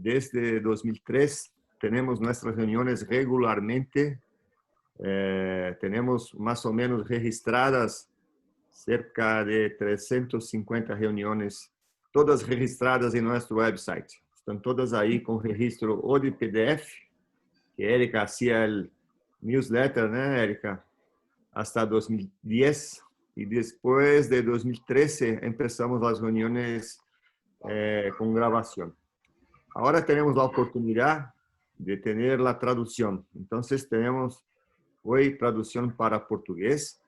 desde 2003 tenemos nuestras reuniones regularmente. Tenemos más o menos registradas cerca de 350 reuniones, todas registradas en nuestro website. Están todas ahí con registro o de PDF, que Erika hacía el newsletter, ¿no, Erika? Hasta 2010. Y después de 2013 empezamos las reuniones con grabación. Ahora tenemos la oportunidad de tener la traducción. Entonces tenemos hoy traducción para portugués.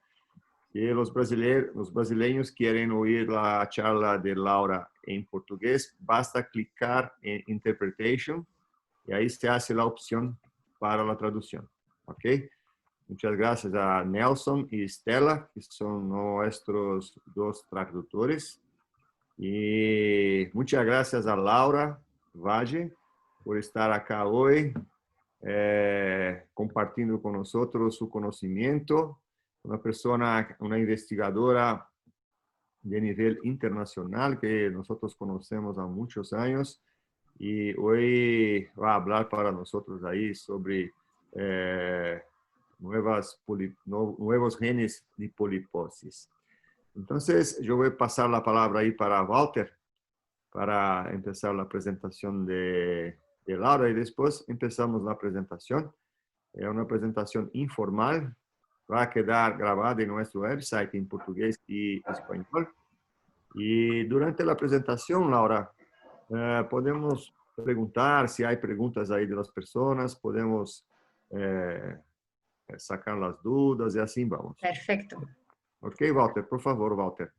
Si los brasileños quieren oír la charla de Laura en portugués, basta clicar en Interpretation y ahí se hace la opción para la traducción. ¿Ok? Muchas gracias a Nelson y Stella, que son nuestros dos traductores. Y muchas gracias a Laura Valle por estar acá hoy, compartiendo con nosotros su conocimiento. Una persona, una investigadora de nivel internacional que nosotros conocemos há muchos años y hoy va a hablar para nosotros ahí sobre nuevos genes de poliposis. Entonces, yo voy a pasar la palabra ahí para Walter para empezar la presentación de Laura y después empezamos la presentación. Es una presentación informal, va a quedar grabada en nuestro website en portugués y español. Y durante la presentación, Laura, podemos preguntar si hay preguntas ahí de las personas, podemos sacar las dudas y así vamos. Perfecto. Ok, Walter, por favor, Walter.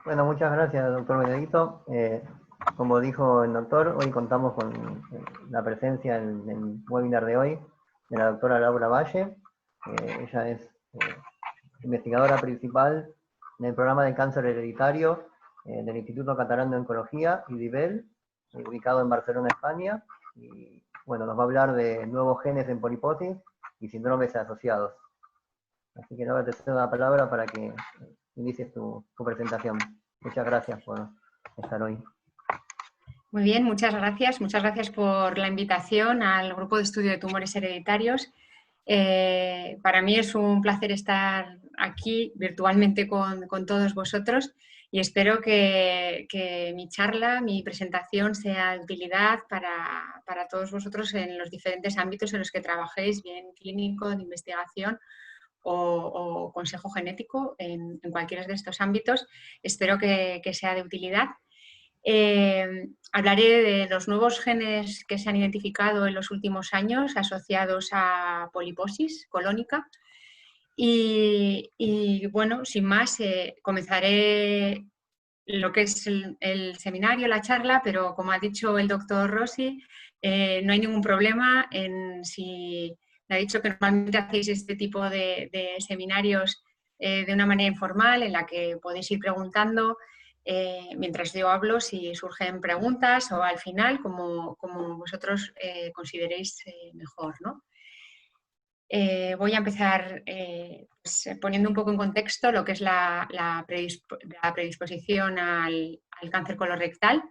Bueno, muchas gracias, doctor Benedicto. Como dijo el doctor, hoy contamos con la presencia en el webinar de hoy de la doctora Laura Valle. Ella es investigadora principal en el programa de cáncer hereditario del Instituto Catalán de Oncología, IDIBEL, ubicado en Barcelona, España. Y bueno, nos va a hablar de nuevos genes en poliposis y síndromes asociados. Así que ahora te cedo la palabra para que inicies tu presentación. Muchas gracias por estar hoy. Muy bien, muchas gracias. Muchas gracias por la invitación al Grupo de Estudio de Tumores Hereditarios. Para mí es un placer estar aquí virtualmente con todos vosotros y espero que mi charla, mi presentación sea de utilidad para todos vosotros en los diferentes ámbitos en los que trabajéis, bien clínico, de investigación o consejo genético, en cualquiera de estos ámbitos. Espero que sea de utilidad. Hablaré de los nuevos genes que se han identificado en los últimos años asociados a poliposis colónica y bueno, sin más, comenzaré lo que es el seminario, la charla, pero como ha dicho el doctor Rossi, no hay ningún problema en si me ha dicho que normalmente hacéis este tipo de seminarios de una manera informal en la que podéis ir preguntando mientras yo hablo si surgen preguntas o al final, como vosotros consideréis mejor, ¿no? Voy a empezar pues, poniendo un poco en contexto lo que es la predisposición al cáncer colorectal.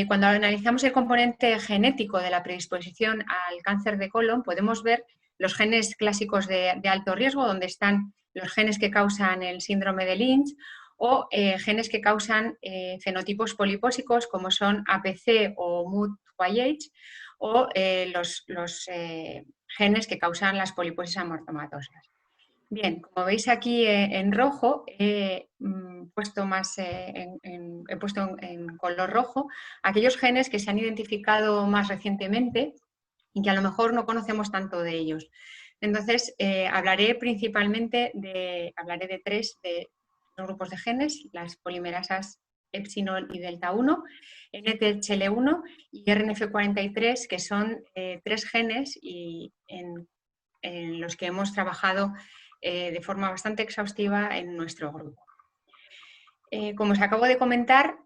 Cuando analizamos el componente genético de la predisposición al cáncer de colon, podemos ver los genes clásicos de alto riesgo, donde están los genes que causan el síndrome de Lynch, o genes que causan fenotipos polipósicos, como son APC o MUT-YH, o los genes que causan las poliposis amortomatosas. Bien, como veis aquí en rojo, he puesto en color rojo aquellos genes que se han identificado más recientemente y que a lo mejor no conocemos tanto de ellos. Entonces, hablaré principalmente hablaré de tres grupos de genes, las polimerasas epsilon y delta 1, NTHL1 y RNF43, que son tres genes en los que hemos trabajado de forma bastante exhaustiva en nuestro grupo. Como os acabo de comentar,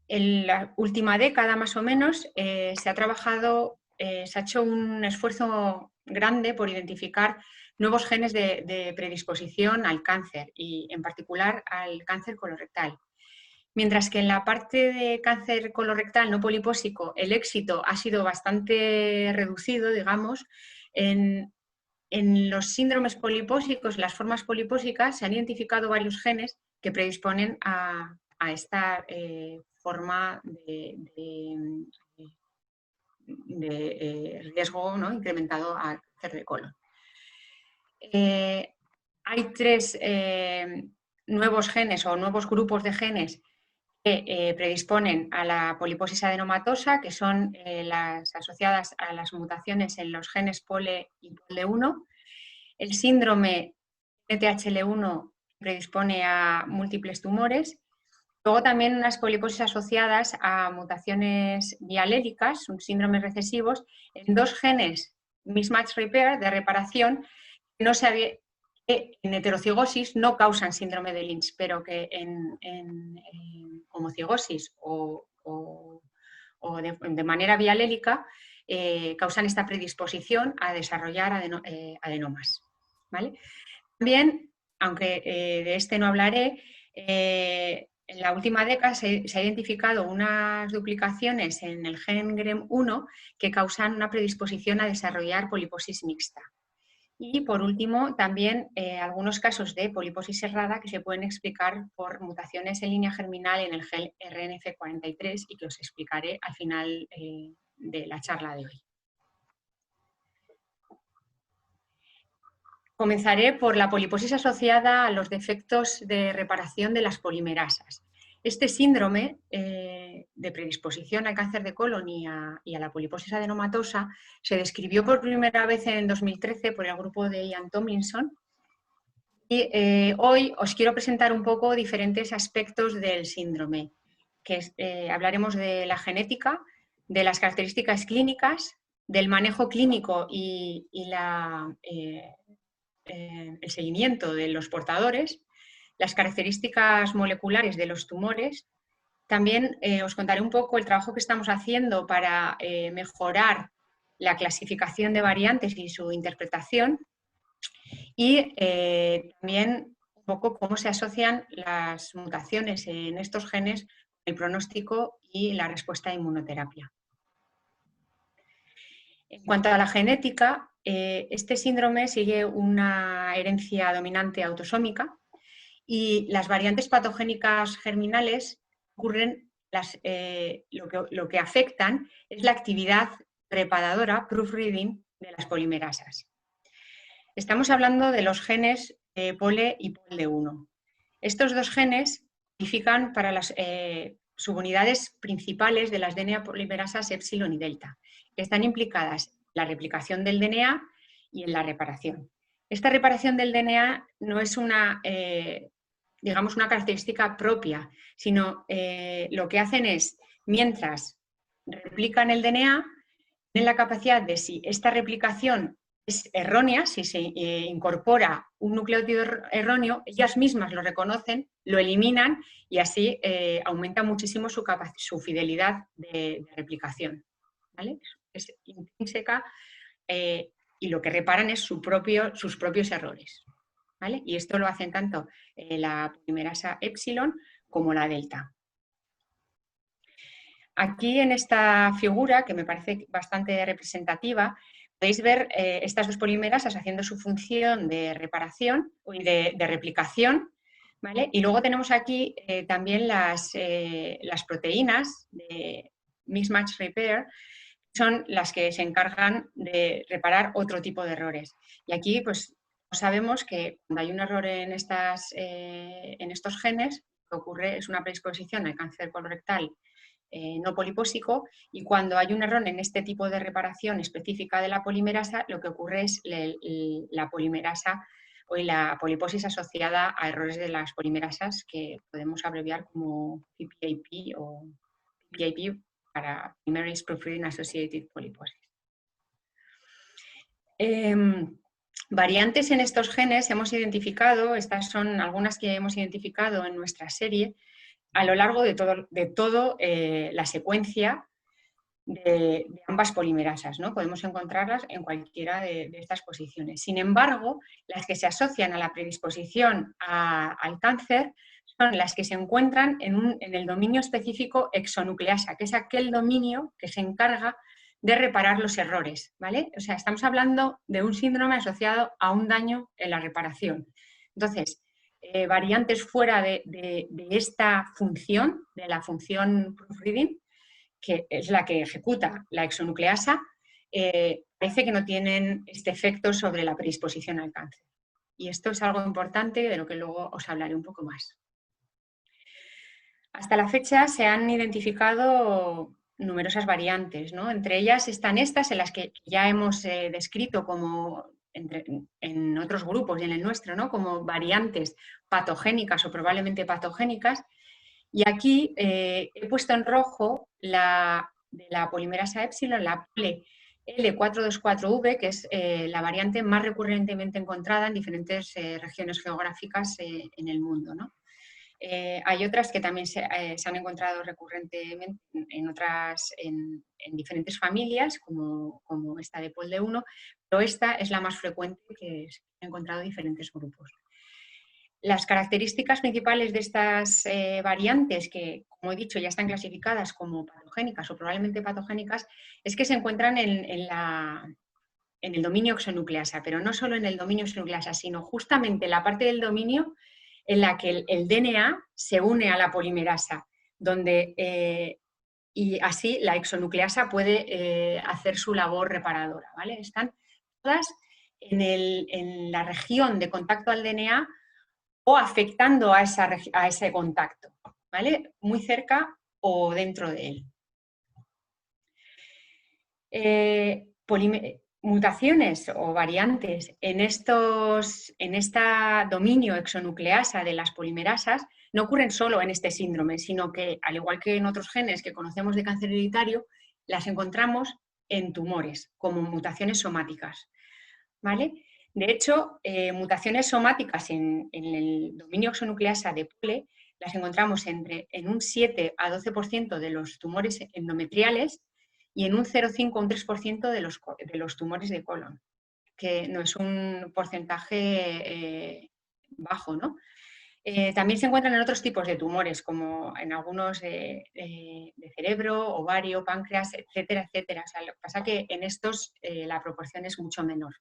en la última década más o menos se ha hecho un esfuerzo grande por identificar nuevos genes de predisposición al cáncer y en particular al cáncer colorectal. mientras que en la parte de cáncer colorectal no polipósico el éxito ha sido bastante reducido, digamos. En los síndromes polipósicos, las formas polipósicas, se han identificado varios genes que predisponen a esta forma de riesgo, ¿no?, incrementado al cáncer de colon. Hay 3 nuevos genes o nuevos grupos de genes que predisponen a la poliposis adenomatosa, que son las asociadas a las mutaciones en los genes POLE y POLE1. El síndrome NTHL1 predispone a múltiples tumores. Luego también unas poliposis asociadas a mutaciones bialélicas, síndromes recesivos, en 2 genes mismatch repair, de reparación, que en heterocigosis no causan síndrome de Lynch, pero que en homocigosis o de manera bialélica causan esta predisposición a desarrollar adenomas, ¿vale? También, aunque de este no hablaré, en la última década se ha identificado unas duplicaciones en el gen GREM1 que causan una predisposición a desarrollar poliposis mixta. Y por último, también algunos casos de poliposis errada que se pueden explicar por mutaciones en línea germinal en el gen RNF43 y que os explicaré al final de la charla de hoy. Comenzaré por la poliposis asociada a los defectos de reparación de las polimerasas. Este síndrome de predisposición al cáncer de colon y a la poliposis adenomatosa se describió por primera vez en 2013 por el grupo de Ian Tomlinson. Y hoy os quiero presentar un poco diferentes aspectos del síndrome, que hablaremos de la genética, de las características clínicas, del manejo clínico y el seguimiento de los portadores, las características moleculares de los tumores. También os contaré un poco el trabajo que estamos haciendo para mejorar la clasificación de variantes y su interpretación, y también un poco cómo se asocian las mutaciones en estos genes, el pronóstico y la respuesta a inmunoterapia. En cuanto a la genética, este síndrome sigue una herencia dominante autosómica y las variantes patogénicas germinales ocurren, lo que afectan es la actividad reparadora, proofreading, de las polimerasas. Estamos hablando de los genes POLE y POLE1. Estos 2 genes codifican para las subunidades principales de las DNA polimerasas epsilon y delta, que están implicadas en la replicación del DNA y en la reparación. Esta reparación del DNA no es digamos, una característica propia, sino lo que hacen es, mientras replican el DNA, tienen la capacidad de, si esta replicación es errónea, si se incorpora un nucleótido erróneo, ellas mismas lo reconocen, lo eliminan y así aumenta muchísimo su fidelidad de replicación, ¿vale? Es intrínseca y lo que reparan es sus propios errores, ¿vale? Y esto lo hacen tanto la polimerasa epsilon como la delta. Aquí en esta figura, que me parece bastante representativa, podéis ver estas 2 polimerasas haciendo su función de reparación y de replicación, ¿vale? Y luego tenemos aquí también las proteínas de mismatch repair, son las que se encargan de reparar otro tipo de errores. Y aquí pues sabemos que cuando hay un error en estos genes, lo que ocurre es una predisposición al cáncer colorectal no polipósico, y cuando hay un error en este tipo de reparación específica de la polimerasa, lo que ocurre es la polimerasa o la poliposis asociada a errores de las polimerasas, que podemos abreviar como PPAP o PPAP para Polymerase Proofreading Associated Polyposis. Variantes en estos genes hemos identificado, estas son algunas que hemos identificado en nuestra serie, a lo largo de todo la secuencia de ambas polimerasas, ¿no? Podemos encontrarlas en cualquiera de estas posiciones. Sin embargo, las que se asocian a la predisposición al cáncer son las que se encuentran en el dominio específico exonucleasa, que es aquel dominio que se encarga de reparar los errores, ¿vale? O sea, estamos hablando de un síndrome asociado a un daño en la reparación. Entonces, variantes fuera de esta función, de la función proofreading, que es la que ejecuta la exonucleasa, parece que no tienen este efecto sobre la predisposición al cáncer. Y esto es algo importante de lo que luego os hablaré un poco más. Hasta la fecha se han identificado numerosas variantes, ¿no? Entre ellas están estas, en las que ya hemos descrito como en otros grupos y en el nuestro, ¿no? Como variantes patogénicas o probablemente patogénicas. Y aquí he puesto en rojo de la polimerasa epsilon, la L424V, que es la variante más recurrentemente encontrada en diferentes regiones geográficas en el mundo, ¿no? Hay otras que también se han encontrado recurrentemente en diferentes familias, como esta de POLD1, pero esta es la más frecuente que se ha encontrado en diferentes grupos. Las características principales de estas variantes, que como he dicho ya están clasificadas como patogénicas o probablemente patogénicas, es que se encuentran en el dominio exonucleasa, pero no solo en el dominio exonucleasa, sino justamente en la parte del dominio en la que el DNA se une a la polimerasa, y así la exonucleasa puede hacer su labor reparadora, ¿vale? Están todas en la región de contacto al DNA o afectando a ese contacto, ¿vale? Muy cerca o dentro de él. Mutaciones o variantes en este dominio exonucleasa de las polimerasas no ocurren solo en este síndrome, sino que, al igual que en otros genes que conocemos de cáncer hereditario, las encontramos en tumores, como mutaciones somáticas, ¿vale? De hecho, mutaciones somáticas en el dominio exonucleasa de POLE las encontramos en un 7 a 12% de los tumores endometriales y en un 0,5 o un 3% de los tumores de colon, que no es un porcentaje bajo, ¿no? También se encuentran en otros tipos de tumores, como en algunos de cerebro, ovario, páncreas, etcétera, etcétera. O sea, lo que pasa es que en estos la proporción es mucho menor.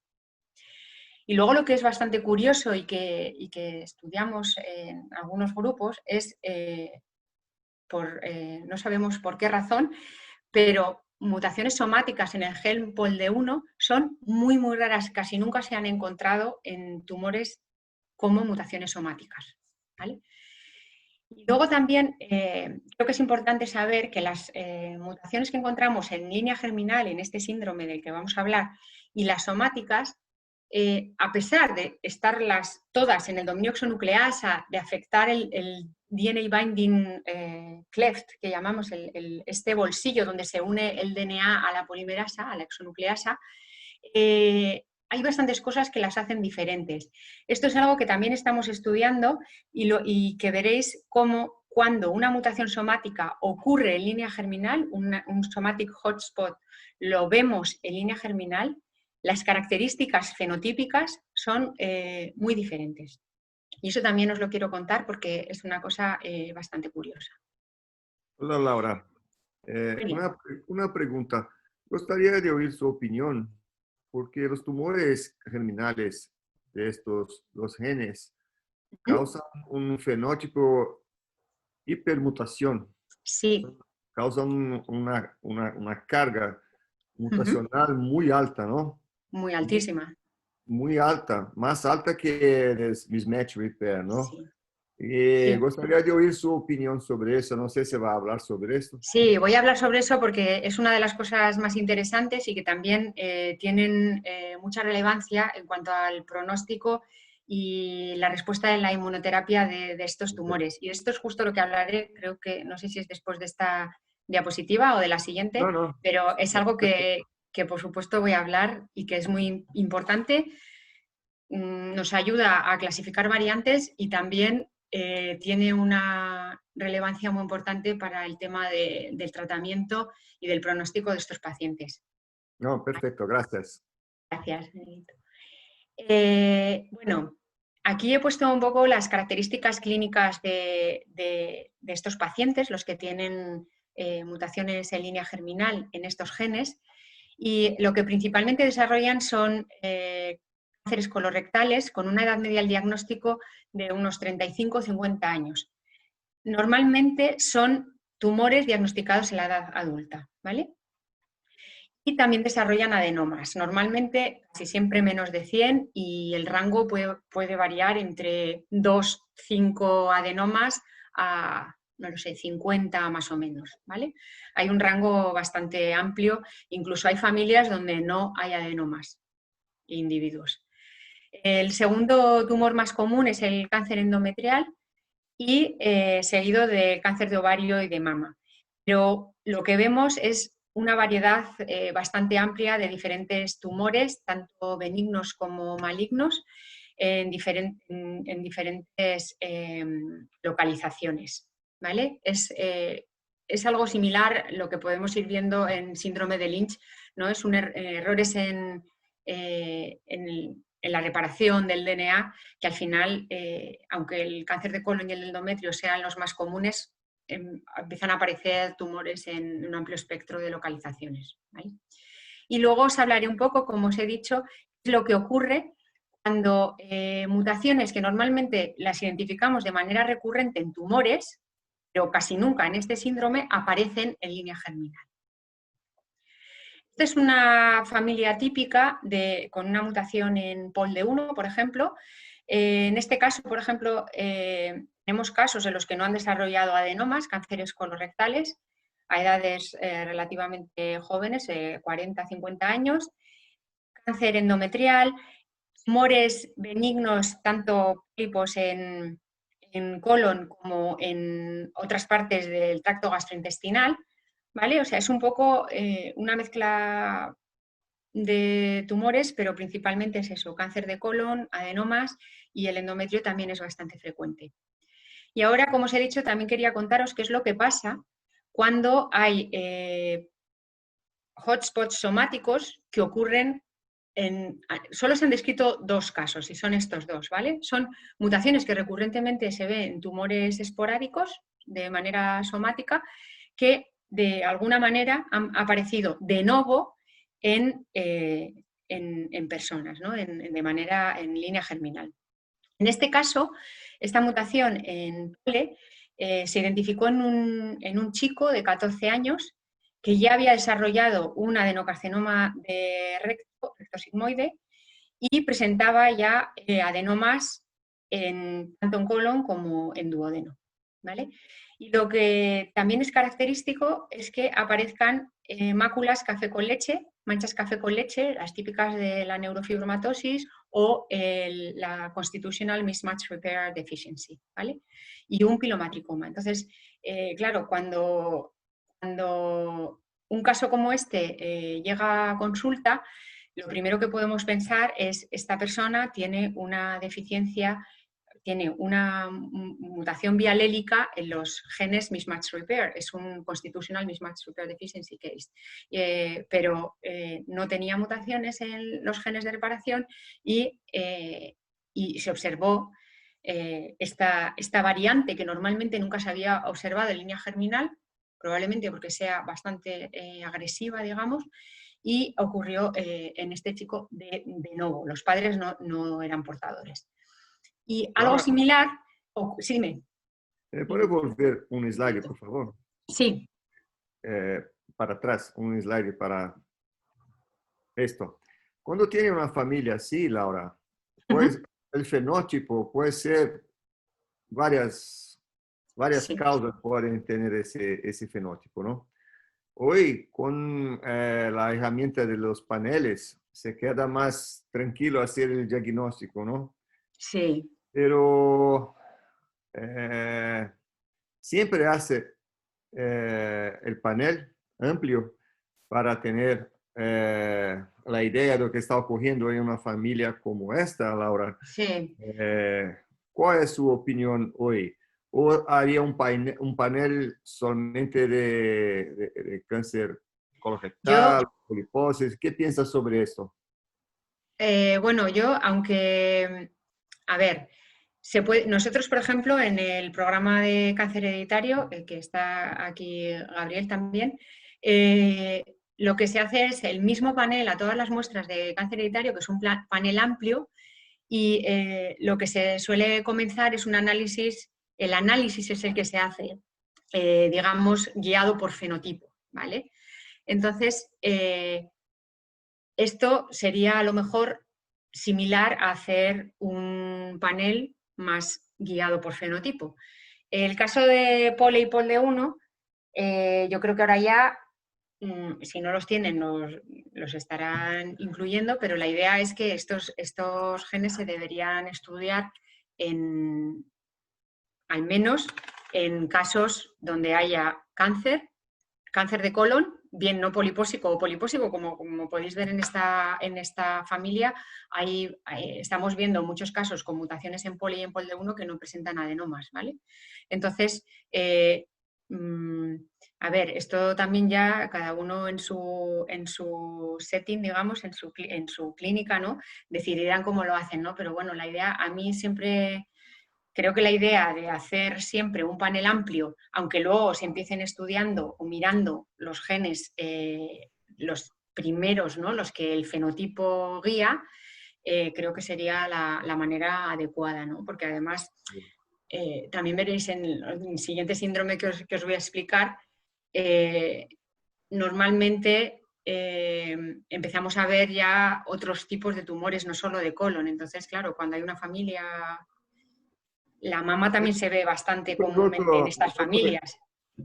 Y luego lo que es bastante curioso y que estudiamos en algunos grupos es, no sabemos por qué razón, pero mutaciones somáticas en el gen POLD1 son muy, muy raras, casi nunca se han encontrado en tumores como mutaciones somáticas, ¿vale? Y luego también creo que es importante saber que las mutaciones que encontramos en línea germinal, en este síndrome del que vamos a hablar, y las somáticas, a pesar de estarlas todas en el dominio exonucleasa, de afectar el DNA binding cleft, que llamamos este bolsillo donde se une el DNA a la polimerasa, a la exonucleasa, hay bastantes cosas que las hacen diferentes. Esto es algo que también estamos estudiando y que veréis cómo cuando una mutación somática ocurre en línea germinal, un somatic hotspot, lo vemos en línea germinal, las características fenotípicas son muy diferentes. Y eso también os lo quiero contar porque es una cosa bastante curiosa. Hola, Laura. Una pregunta. Gustaría de oír su opinión, porque los tumores germinales de los genes causan un fenótipo hipermutación. Sí. Causan una carga mutacional muy alta, ¿no? Muy altísima. Muy alta, más alta que el mismatch repair, ¿no? Sí. Y gustaría de oír su opinión sobre eso. No sé si va a hablar sobre esto. Sí, voy a hablar sobre eso porque es una de las cosas más interesantes y que también tienen mucha relevancia en cuanto al pronóstico y la respuesta de la inmunoterapia de estos tumores. Y esto es justo lo que hablaré, creo que, no sé si es después de esta diapositiva o de la siguiente, No. pero es algo que por supuesto voy a hablar y que es muy importante. Nos ayuda a clasificar variantes y también tiene una relevancia muy importante para el tema del tratamiento y del pronóstico de estos pacientes. No, perfecto, gracias. Gracias, Benedito. Bueno, aquí he puesto un poco las características clínicas de estos pacientes, los que tienen mutaciones en línea germinal en estos genes, y lo que principalmente desarrollan son cánceres colorectales con una edad media al diagnóstico de unos 35 o 50 años. Normalmente son tumores diagnosticados en la edad adulta, ¿vale? Y también desarrollan adenomas, normalmente casi siempre menos de 100 y el rango puede variar entre 2, 5 adenomas a, no lo sé, 50 más o menos, ¿vale? Hay un rango bastante amplio, incluso hay familias donde no hay adenomas individuos. El segundo tumor más común es el cáncer endometrial y seguido de cáncer de ovario y de mama. Pero lo que vemos es una variedad bastante amplia de diferentes tumores, tanto benignos como malignos, en diferentes localizaciones, ¿vale? Es algo similar lo que podemos ir viendo en síndrome de Lynch, ¿no? Es errores en la reparación del DNA, que al final, aunque el cáncer de colon y el endometrio sean los más comunes, empiezan a aparecer tumores en un amplio espectro de localizaciones, ¿vale? Y luego os hablaré un poco, como os he dicho, lo que ocurre cuando mutaciones que normalmente las identificamos de manera recurrente en tumores, pero casi nunca en este síndrome, aparecen en línea germinal. Esta es una familia típica con una mutación en POLD1, por ejemplo. En este caso, por ejemplo, tenemos casos en los que no han desarrollado adenomas, cánceres colorectales, a edades relativamente jóvenes, 40, 50 años, cáncer endometrial, tumores benignos, tanto pólipos en colon como en otras partes del tracto gastrointestinal, ¿vale? O sea, es un poco una mezcla de tumores, pero principalmente es eso, cáncer de colon, adenomas y el endometrio también es bastante frecuente. Y ahora, como os he dicho, también quería contaros qué es lo que pasa cuando hay hotspots somáticos que ocurren solo se han descrito 2 casos y son estos 2, ¿vale? Son mutaciones que recurrentemente se ven en tumores esporádicos de manera somática que de alguna manera han aparecido de nuevo en personas, ¿no? en línea germinal. En este caso, esta mutación en POLE se identificó en un chico de 14 años que ya había desarrollado un adenocarcinoma de recto sigmoide y presentaba ya adenomas tanto en colon como en duodeno, ¿vale? Y lo que también es característico es que aparezcan máculas café con leche, manchas café con leche, las típicas de la neurofibromatosis o la Constitutional Mismatch Repair Deficiency, ¿vale? Y un pilomatricoma. Entonces, claro, cuando un caso como este llega a consulta, lo primero que podemos pensar es esta persona tiene una deficiencia, tiene una mutación bialélica en los genes mismatch repair, es un constitutional mismatch repair deficiency case, pero no tenía mutaciones en los genes de reparación y se observó esta variante que normalmente nunca se había observado en línea germinal, probablemente porque sea bastante agresiva, digamos, y ocurrió en este chico de nuevo. Los padres no eran portadores. Y algo Ahora, similar, sí, dime. ¿puede volver un slide, por favor? Sí. Para atrás, un slide para esto. Cuando tiene una familia así, Laura, pues el fenótipo puede ser varias Sí. causas pueden tener ese fenótipo, ¿no? Hoy, con la herramienta de los paneles, se queda más tranquilo hacer el diagnóstico, ¿no? Sí. Pero siempre hace el panel amplio para tener la idea de lo que está ocurriendo en una familia como esta, Laura. Sí. ¿Cuál es su opinión hoy? ¿O haría un panel solamente de cáncer colorectal, poliposis? ¿Qué piensas sobre esto? Bueno, yo, aunque a ver, nosotros, por ejemplo, en el programa de cáncer hereditario, que está aquí Gabriel también, lo que se hace es el mismo panel a todas las muestras de cáncer hereditario, que es un panel amplio, y lo que se suele comenzar es un análisis, el análisis es el que se hace, digamos, guiado por fenotipo, ¿vale? Entonces, esto sería a lo mejor similar a hacer un panel más guiado por fenotipo. El caso de POLE y POLD1, yo creo que ahora ya, si no los tienen, los estarán incluyendo, pero la idea es que estos genes se deberían estudiar al menos en casos donde haya cáncer de colon, bien no polipósico o polipósico, como podéis ver en esta familia, estamos viendo muchos casos con mutaciones en POLE y en POLD1 que no presentan adenomas, ¿vale? Entonces, a ver, esto también ya cada uno en su setting, digamos, en su clínica, ¿no? Decidirán cómo lo hacen, ¿no? Pero bueno, la idea, a mí siempre... Creo que la idea de hacer siempre un panel amplio, aunque luego se empiecen estudiando o mirando los genes, los primeros, ¿no? Los que el fenotipo guía, creo que sería la manera adecuada, ¿no? Porque además, también veréis en el siguiente síndrome que os voy a explicar, normalmente empezamos a ver ya otros tipos de tumores, no solo de colon. Entonces, claro, cuando hay una familia... La mama también se ve bastante comúnmente en estas familias.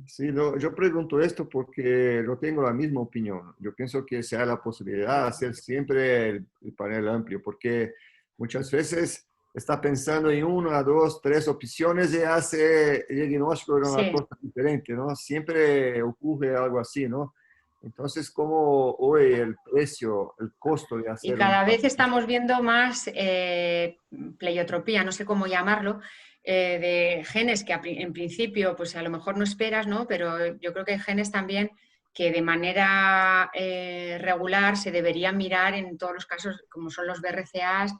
Sí, yo pregunto esto porque yo tengo la misma opinión. Yo pienso que sea la posibilidad de hacer siempre el panel amplio, porque muchas veces está pensando en una, dos, tres opciones y hace el diagnóstico de una cosa diferente, ¿no? Siempre ocurre algo así, ¿no? Entonces, como hoy el precio, el costo de hacer... Y cada vez estamos viendo más pleiotropía, no sé cómo llamarlo, de genes que en principio pues a lo mejor no esperas, ¿no? Pero yo creo que hay genes también que de manera regular se deberían mirar en todos los casos, como son los BRCAs,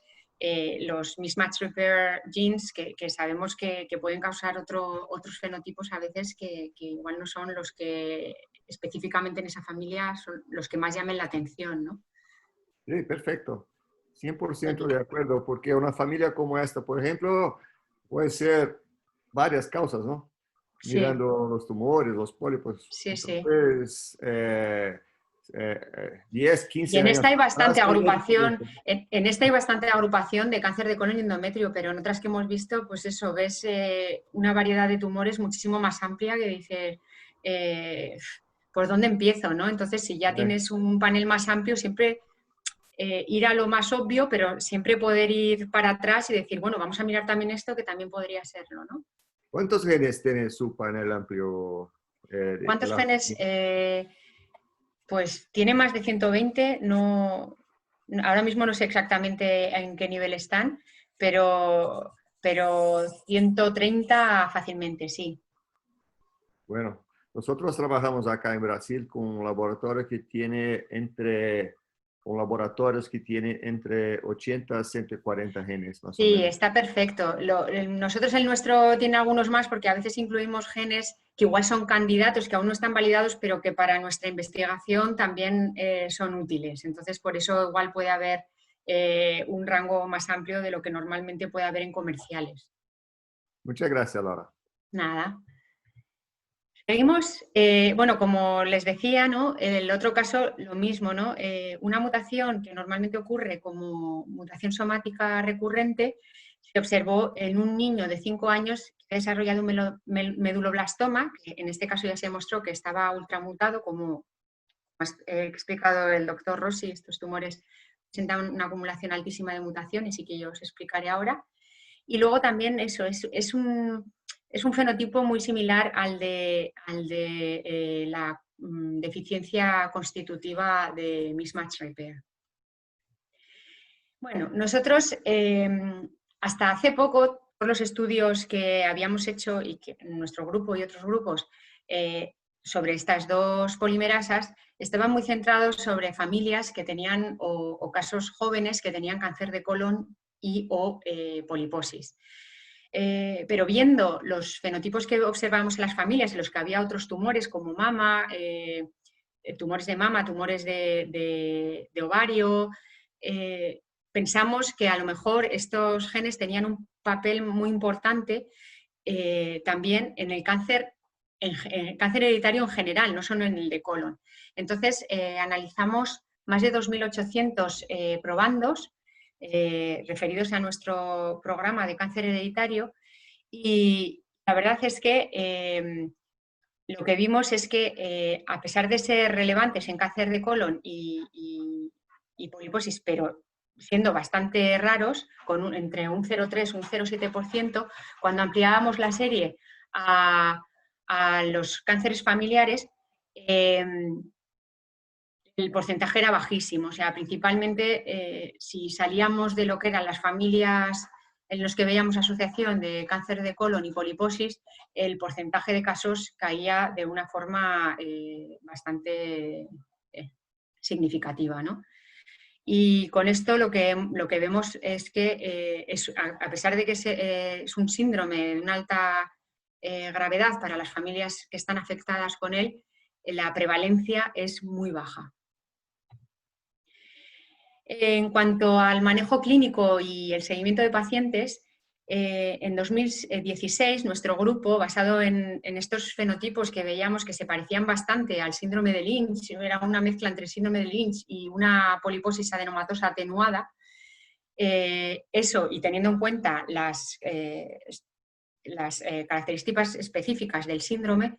los mismatch repair genes, que sabemos que pueden causar otros fenotipos a veces que igual no son los que específicamente en esa familia son los que más llamen la atención, ¿no? Sí, perfecto. 100% de acuerdo, porque una familia como esta, por ejemplo, puede ser varias causas, ¿no? Sí. Mirando los tumores, los pólipos. Sí, entonces, 10, 15 y en años esta hay bastante atrás, agrupación, en esta hay bastante agrupación de cáncer de colon y endometrio, pero en otras que hemos visto, pues eso, ves una variedad de tumores muchísimo más amplia que dices, ¿por dónde empiezo, no? Entonces, si ya tienes un panel más amplio, siempre ir a lo más obvio, pero siempre poder ir para atrás y decir, bueno, vamos a mirar también esto que también podría serlo, ¿no? ¿Cuántos genes tiene su panel amplio? ¿Cuántos genes? Pues tiene más de 120, no, ahora mismo no sé exactamente en qué nivel están, pero 130 fácilmente, sí. Bueno, nosotros trabajamos acá en Brasil con un laboratorio que tiene entre 80 a 140 genes, más o Sí, menos. está perfecto. Nosotros el nuestro tiene algunos más porque a veces incluimos genes que igual son candidatos, que aún no están validados, pero que para nuestra investigación también son útiles. Entonces, por eso igual puede haber un rango más amplio de lo que normalmente puede haber en comerciales. Muchas gracias, Laura. Nada. Seguimos, bueno, como les decía, ¿no? El otro caso, lo mismo, ¿no? Una mutación que normalmente ocurre como mutación somática recurrente se observó en un niño de 5 años que ha desarrollado un meduloblastoma, que en este caso ya se demostró que estaba ultramutado, como ha explicado el doctor Rossi. Estos tumores presentan una acumulación altísima de mutaciones y que yo os explicaré ahora. Y luego también eso, es un fenotipo muy similar al de la deficiencia constitutiva de mismatch repair. Bueno, nosotros hasta hace poco, todos los estudios que habíamos hecho y que en nuestro grupo y otros grupos sobre estas dos polimerasas estaban muy centrados sobre familias que tenían o casos jóvenes que tenían cáncer de colon y o poliposis. Pero viendo los fenotipos que observamos en las familias, en los que había otros tumores como mama, tumores de mama, tumores de ovario, pensamos que a lo mejor estos genes tenían un papel muy importante también en el cáncer, en cáncer hereditario en general, no solo en el de colon. Entonces, analizamos más de 2.800 probandos referidos a nuestro programa de cáncer hereditario y la verdad es que lo que vimos es que a pesar de ser relevantes en cáncer de colon y poliposis, pero siendo bastante raros, con entre un 0,3 y un 0,7%, cuando ampliábamos la serie a los cánceres familiares, el porcentaje era bajísimo. O sea, principalmente si salíamos de lo que eran las familias en los que veíamos asociación de cáncer de colon y poliposis, el porcentaje de casos caía de una forma bastante significativa, ¿no? Y con esto lo que vemos es que, a pesar de que es un síndrome de una alta gravedad para las familias que están afectadas con él, la prevalencia es muy baja. En cuanto al manejo clínico y el seguimiento de pacientes, en 2016 nuestro grupo, basado en estos fenotipos que veíamos que se parecían bastante al síndrome de Lynch, era una mezcla entre el síndrome de Lynch y una poliposis adenomatosa atenuada, eso y teniendo en cuenta las características específicas del síndrome,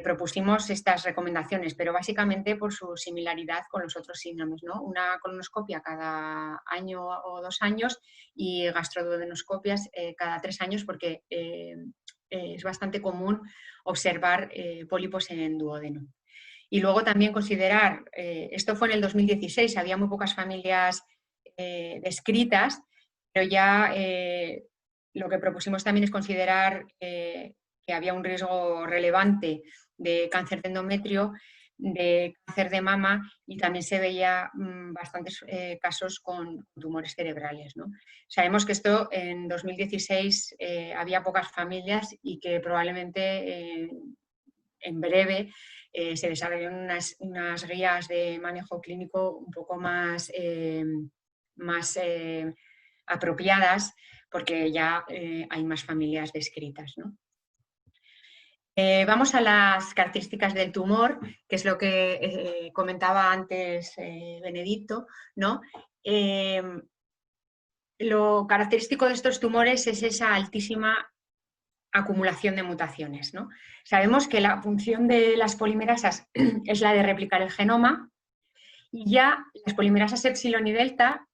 propusimos estas recomendaciones, pero básicamente por su similaridad con los otros síndromes, ¿no? Una colonoscopia cada año o 2 años y gastroduodenoscopias cada 3 años, porque es bastante común observar pólipos en el duodeno. Y luego también considerar, esto fue en el 2016, había muy pocas familias descritas, pero ya lo que propusimos también es considerar que había un riesgo relevante de cáncer de endometrio, de cáncer de mama y también se veía bastantes casos con tumores cerebrales, ¿no? Sabemos que esto en 2016 había pocas familias y que probablemente en breve se desarrollen unas guías de manejo clínico un poco más apropiadas porque ya hay más familias descritas, ¿no? Vamos a las características del tumor, que es lo que comentaba antes Benedicto, ¿no? Lo característico de estos tumores es esa altísima acumulación de mutaciones, ¿no? Sabemos que la función de las polimerasas es la de replicar el genoma y ya las polimerasas epsilon y delta,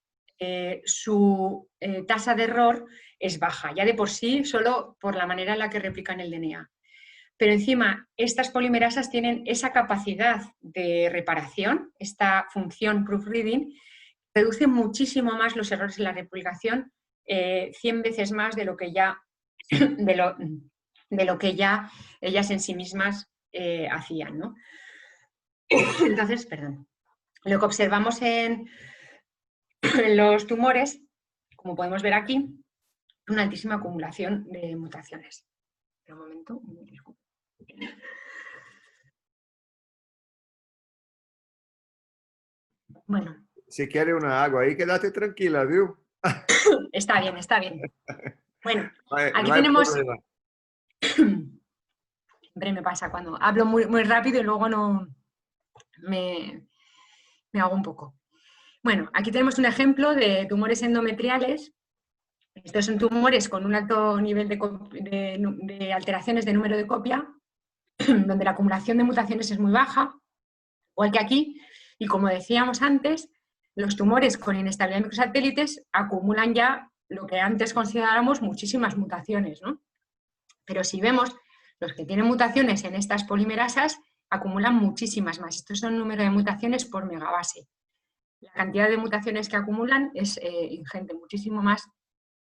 su tasa de error es baja, ya de por sí, solo por la manera en la que replican el DNA. Pero encima, estas polimerasas tienen esa capacidad de reparación, esta función proofreading, reduce muchísimo más los errores en la replicación, 100 veces más de lo que ya, de lo que ya ellas en sí mismas hacían, ¿no? Entonces, perdón, lo que observamos en los tumores, como podemos ver aquí, una altísima acumulación de mutaciones. Un momento, disculpe. Bueno. Si quiere una agua ahí, quédate tranquila, ¿viu? Está bien, está bien. Bueno, aquí no tenemos... problema. Siempre me pasa cuando hablo muy, muy rápido y luego no me hago un poco. Bueno, aquí tenemos un ejemplo de tumores endometriales. Estos son tumores con un alto nivel de alteraciones de número de copia, donde la acumulación de mutaciones es muy baja, igual que aquí. Y como decíamos antes, los tumores con inestabilidad de microsatélites acumulan ya lo que antes consideráramos muchísimas mutaciones, ¿no? Pero si vemos, los que tienen mutaciones en estas polimerasas acumulan muchísimas más. Estos son el número de mutaciones por megabase. La cantidad de mutaciones que acumulan es ingente, muchísimo más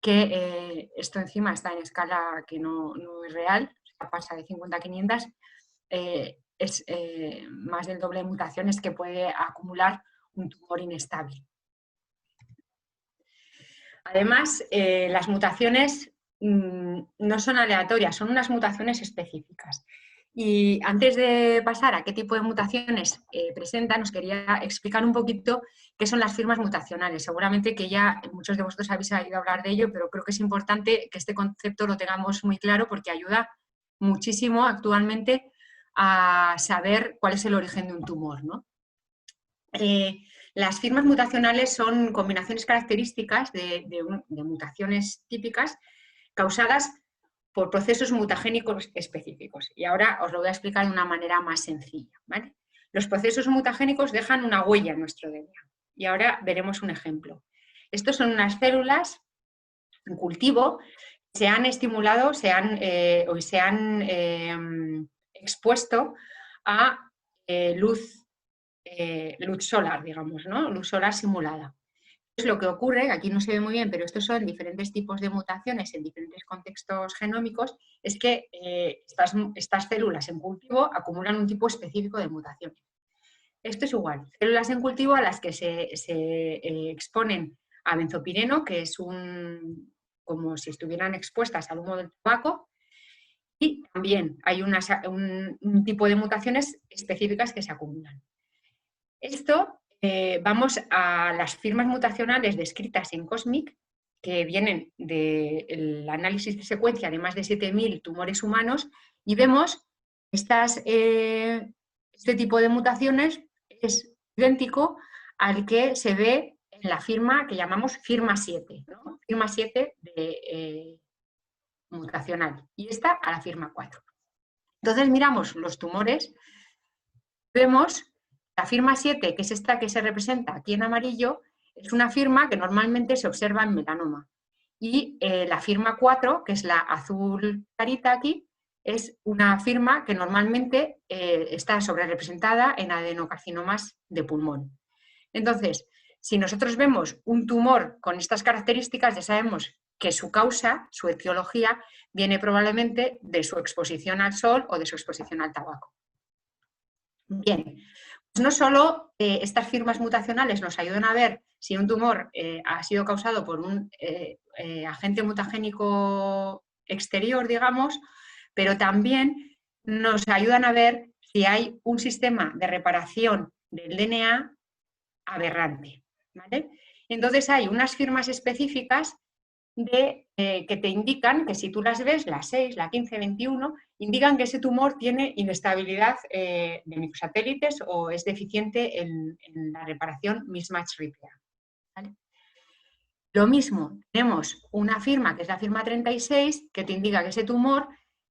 que esto encima está en escala que no es real, pasa de 50 a 500, es más del doble de mutaciones que puede acumular un tumor inestable. Además, las mutaciones no son aleatorias, son unas mutaciones específicas. Y antes de pasar a qué tipo de mutaciones presentan, os quería explicar un poquito qué son las firmas mutacionales. Seguramente que ya muchos de vosotros habéis oído hablar de ello, pero creo que es importante que este concepto lo tengamos muy claro porque ayuda muchísimo actualmente a saber cuál es el origen de un tumor, ¿no? Las firmas mutacionales son combinaciones características de mutaciones típicas causadas por procesos mutagénicos específicos. Y ahora os lo voy a explicar de una manera más sencilla, ¿vale? Los procesos mutagénicos dejan una huella en nuestro DNA. Y ahora veremos un ejemplo. Estos son unas células en cultivo que se han estimulado, se han expuesto a luz solar, digamos, ¿no? Luz solar simulada. Es lo que ocurre, aquí no se ve muy bien, pero estos son diferentes tipos de mutaciones en diferentes contextos genómicos, es que estas células en cultivo acumulan un tipo específico de mutaciones. Esto es igual, células en cultivo a las que se exponen a benzopireno, que es como si estuvieran expuestas al humo del tabaco, y también hay un tipo de mutaciones específicas que se acumulan. Esto, vamos a las firmas mutacionales descritas en COSMIC, que vienen del análisis de secuencia de más de 7.000 tumores humanos, y vemos este tipo de mutaciones es idéntico al que se ve en la firma que llamamos firma 7, ¿no? Firma 7 mutacional, y esta a la firma 4. Entonces miramos los tumores, vemos la firma 7, que es esta que se representa aquí en amarillo, es una firma que normalmente se observa en melanoma. Y la firma 4, que es la azul clarita aquí, es una firma que normalmente está sobrerepresentada en adenocarcinomas de pulmón. Entonces, si nosotros vemos un tumor con estas características, ya sabemos que su causa, su etiología, viene probablemente de su exposición al sol o de su exposición al tabaco. Bien, pues no solo estas firmas mutacionales nos ayudan a ver si un tumor ha sido causado por un agente mutagénico exterior, digamos, pero también nos ayudan a ver si hay un sistema de reparación del DNA aberrante, ¿vale? Entonces hay unas firmas específicas que te indican que si tú las ves, la 6, la 15, 21, indican que ese tumor tiene inestabilidad de microsatélites o es deficiente en la reparación mismatch repair, ¿vale? Lo mismo, tenemos una firma, que es la firma 36, que te indica que ese tumor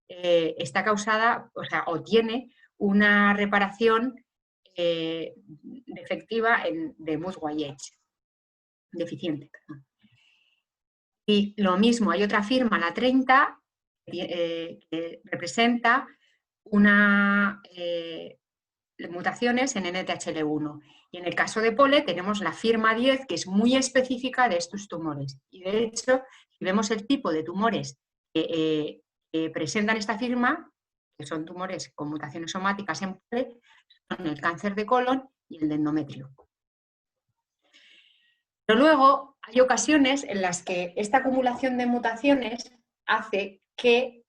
está causada, o tiene una reparación defectiva de Bush-Wyatt, deficiente, perdón. Y lo mismo, hay otra firma, la 30, que representa mutaciones en NTHL1. Y en el caso de POLE tenemos la firma 10, que es muy específica de estos tumores. Y de hecho, si vemos el tipo de tumores que presentan esta firma, que son tumores con mutaciones somáticas en POLE, son el cáncer de colon y el de endometrio. Pero luego hay ocasiones en las que esta acumulación de mutaciones hace que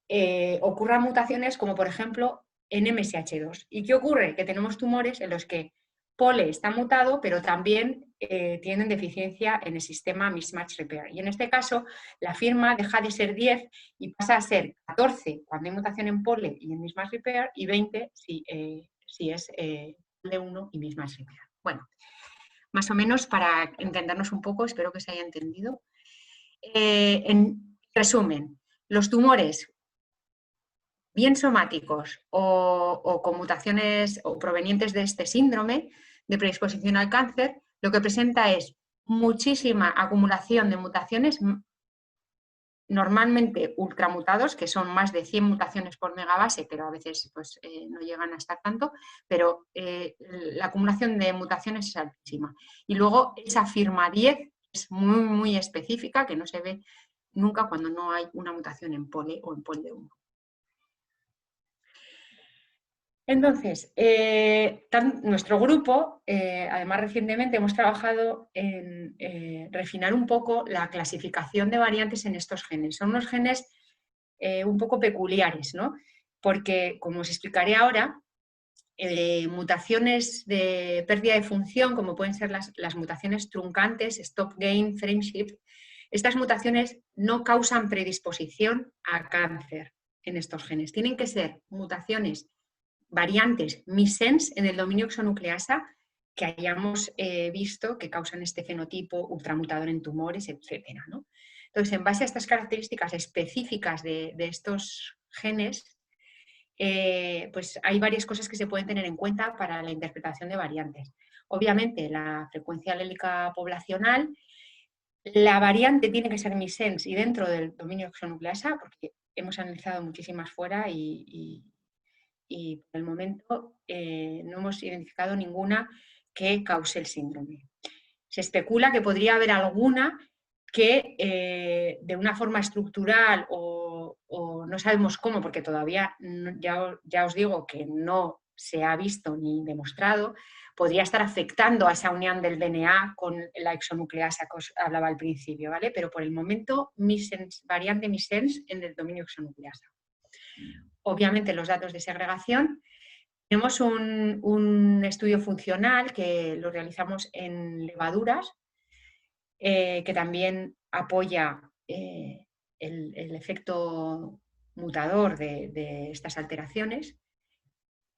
ocurran mutaciones como por ejemplo en MSH2. ¿Y qué ocurre? Que tenemos tumores en los que POLE está mutado, pero también tienen deficiencia en el sistema mismatch repair. Y en este caso la firma deja de ser 10 y pasa a ser 14 cuando hay mutación en POLE y en mismatch repair, y 20 si es POLE1 y mismatch repair. Bueno, más o menos para entendernos un poco, espero que se haya entendido. En resumen, los tumores bien somáticos o con mutaciones o provenientes de este síndrome de predisposición al cáncer, lo que presenta es muchísima acumulación de mutaciones, normalmente ultramutados, que son más de 100 mutaciones por megabase, pero a veces pues, no llegan a estar tanto, pero la acumulación de mutaciones es altísima. Y luego esa firma 10 es muy, muy específica, que no se ve nunca cuando no hay una mutación en POLE o en POLE1. Entonces, nuestro grupo, además recientemente hemos trabajado en refinar un poco la clasificación de variantes en estos genes. Son unos genes un poco peculiares, ¿no? Porque, como os explicaré ahora, mutaciones de pérdida de función, como pueden ser las mutaciones truncantes, stop gain, frame shift, estas mutaciones no causan predisposición a cáncer en estos genes. Tienen que ser mutaciones, variantes missense en el dominio exonucleasa que hayamos visto que causan este fenotipo ultramutador en tumores, etcétera, ¿no? Entonces, en base a estas características específicas de estos genes, pues hay varias cosas que se pueden tener en cuenta para la interpretación de variantes. Obviamente, la frecuencia alélica poblacional, la variante tiene que ser missense y dentro del dominio exonucleasa, porque hemos analizado muchísimas fuera y por el momento no hemos identificado ninguna que cause el síndrome. Se especula que podría haber alguna que de una forma estructural o no sabemos cómo, porque todavía ya os digo que no se ha visto ni demostrado, podría estar afectando a esa unión del DNA con la exonucleasa que os hablaba al principio, ¿vale? Pero por el momento, variante missense en el dominio exonucleasa. Obviamente los datos de segregación. Tenemos un estudio funcional que lo realizamos en levaduras, que también apoya el efecto mutador de estas alteraciones.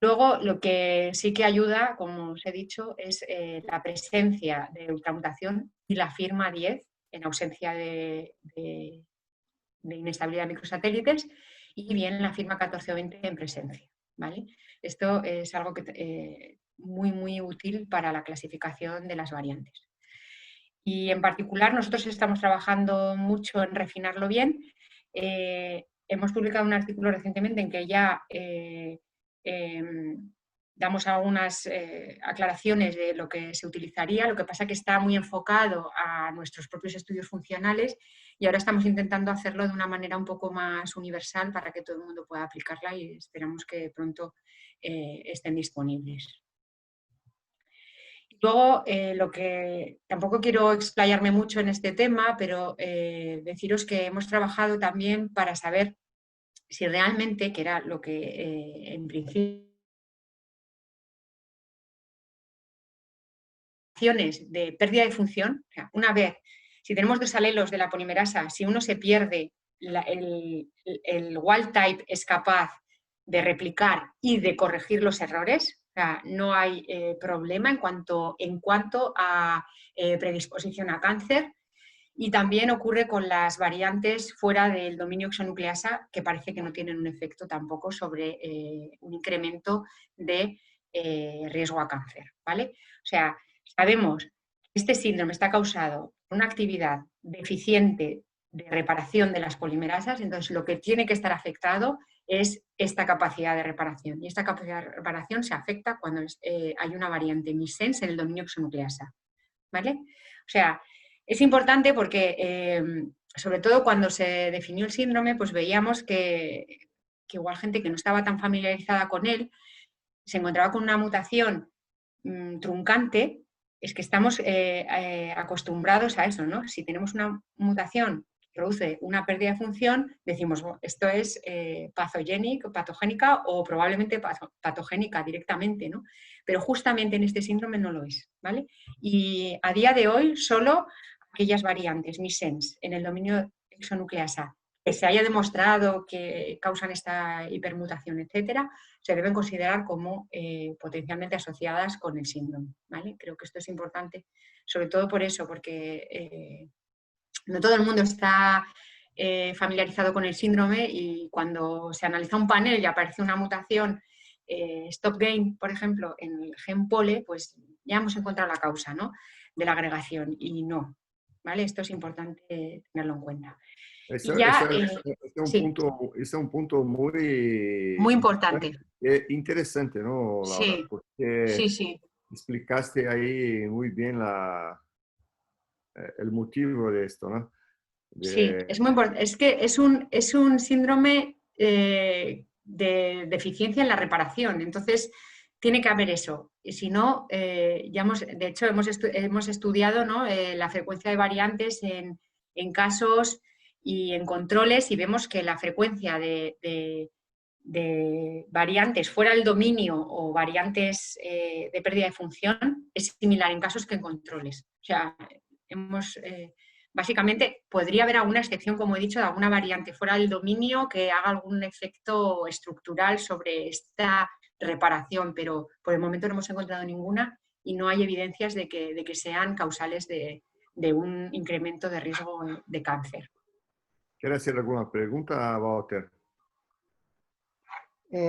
Luego, lo que sí que ayuda, como os he dicho, es la presencia de ultramutación y la firma 10 en ausencia de inestabilidad de microsatélites y bien la firma 14 o 20 en presencia, ¿vale? Esto es algo que, muy útil para la clasificación de las variantes. Y en particular nosotros estamos trabajando mucho en refinarlo bien. Hemos publicado un artículo recientemente en que ya damos algunas aclaraciones de lo que se utilizaría, lo que pasa que está muy enfocado a nuestros propios estudios funcionales y ahora estamos intentando hacerlo de una manera un poco más universal para que todo el mundo pueda aplicarla y esperamos que pronto estén disponibles. Luego, lo que tampoco quiero explayarme mucho en este tema, pero deciros que hemos trabajado también para saber si realmente, que era lo que en principio de pérdida de función, o sea, una vez, si tenemos dos alelos de la polimerasa, si uno se pierde, el wild type es capaz de replicar y de corregir los errores. O sea, no hay problema en cuanto a predisposición a cáncer. Y también ocurre con las variantes fuera del dominio exonucleasa, que parece que no tienen un efecto tampoco sobre un incremento de riesgo a cáncer, ¿vale? O sea, sabemos que este síndrome está causado por una actividad deficiente de reparación de las polimerasas, entonces lo que tiene que estar afectado es esta capacidad de reparación. Y esta capacidad de reparación se afecta cuando hay una variante missense en el dominio exonucleasa, ¿vale? O sea, es importante porque, sobre todo cuando se definió el síndrome, pues veíamos que igual gente que no estaba tan familiarizada con él, se encontraba con una mutación truncante. Es que estamos acostumbrados a eso, ¿no? Si tenemos una mutación que produce una pérdida de función, decimos, oh, esto es patogénica o probablemente patogénica directamente, ¿no? Pero justamente en este síndrome no lo es, ¿vale? Y a día de hoy solo aquellas variantes missense en el dominio exonucleasa que se haya demostrado que causan esta hipermutación, etcétera, se deben considerar como potencialmente asociadas con el síndrome, ¿vale? Creo que esto es importante, sobre todo por eso, porque no todo el mundo está familiarizado con el síndrome y cuando se analiza un panel y aparece una mutación stop gain, por ejemplo, en el gen pole, pues ya hemos encontrado la causa, ¿no?, de la agregación y no, ¿vale? Esto es importante tenerlo en cuenta. Ese Sí, es un punto muy muy importante. interesante, ¿no, Laura? Sí, Porque sí. explicaste ahí muy bien el motivo de esto, ¿no? Sí, es muy importante. Es que es un síndrome deficiencia en la reparación. Entonces, tiene que haber eso. Y si no, de hecho, hemos estudiado, ¿no?, la frecuencia de variantes en casos y en controles, y vemos que la frecuencia de variantes fuera del dominio o variantes de pérdida de función es similar en casos que en controles. O sea, básicamente podría haber alguna excepción, como he dicho, de alguna variante fuera del dominio que haga algún efecto estructural sobre esta reparación, pero por el momento no hemos encontrado ninguna y no hay evidencias de que sean causales de un incremento de riesgo de cáncer. ¿Quiere hacer alguna pregunta, Walter?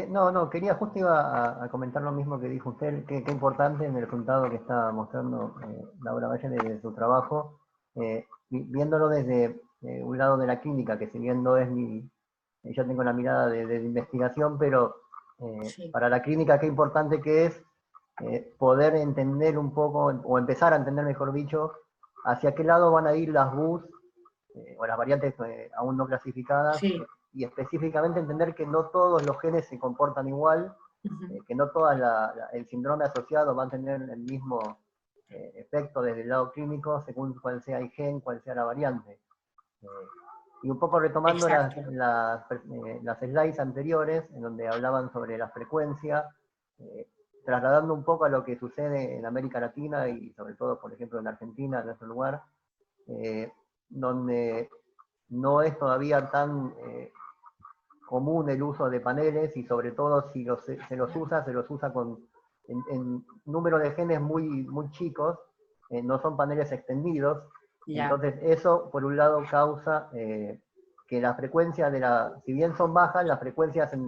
No, iba a comentar lo mismo que dijo usted, qué importante en el resultado que está mostrando Laura Valle de su trabajo, viéndolo desde un lado de la clínica, que si bien no es yo tengo la mirada de investigación, pero Sí. para la clínica qué importante que es poder entender un poco, o empezar a entender, mejor dicho, hacia qué lado van a ir las BUS o las variantes aún no clasificadas, Sí. Y específicamente entender que no todos los genes se comportan igual, que no todas el síndrome asociado va a tener el mismo efecto desde el lado clínico según cuál sea el gen, cuál sea la variante. Y un poco retomando las slides anteriores, en donde hablaban sobre la frecuencia, trasladando un poco a lo que sucede en América Latina y sobre todo, por ejemplo, en Argentina, en nuestro lugar, donde no es todavía tan común el uso de paneles, y sobre todo si se los usa en número de genes muy chicos, no son paneles extendidos. Ya. Entonces eso, por un lado, causa que la frecuencia si bien son bajas, las frecuencias en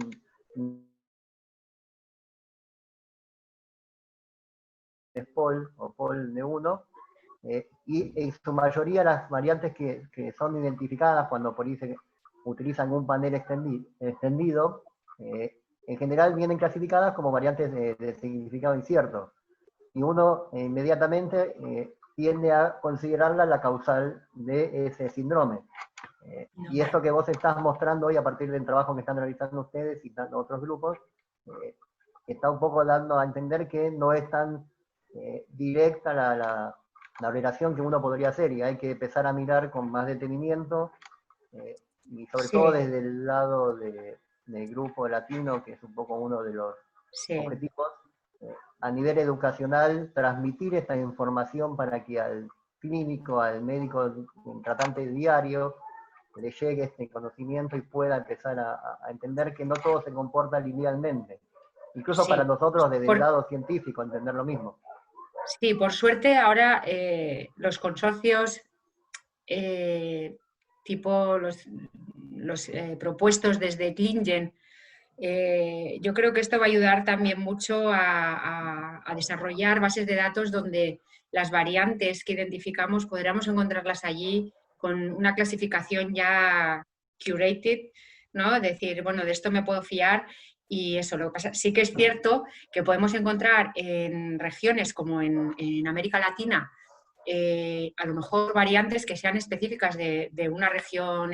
POL o POL-N1, y en su mayoría las variantes que son identificadas cuando por ahí se utilizan un panel extendido, en general vienen clasificadas como variantes de significado incierto. Y uno inmediatamente tiende a considerarla la causal de ese síndrome. Y esto que vos estás mostrando hoy a partir del trabajo que están realizando ustedes y otros grupos, está un poco dando a entender que no es tan directa la relación que uno podría hacer, y hay que empezar a mirar con más detenimiento, y sobre todo desde el lado del grupo latino, que es un poco uno de los objetivos, a nivel educacional, transmitir esta información para que al clínico, al médico tratante diario, le llegue este conocimiento y pueda empezar a entender que no todo se comporta linealmente. Incluso para nosotros, desde el lado científico, entender lo mismo. Sí, por suerte ahora los consorcios tipo los propuestos desde ClinGen, yo creo que esto va a ayudar también mucho a desarrollar bases de datos donde las variantes que identificamos podríamos encontrarlas allí con una clasificación ya curated, ¿no? Decir, bueno, de esto me puedo fiar. Y eso, lo que pasa, sí que es cierto que podemos encontrar en regiones como en América Latina, a lo mejor variantes que sean específicas de una región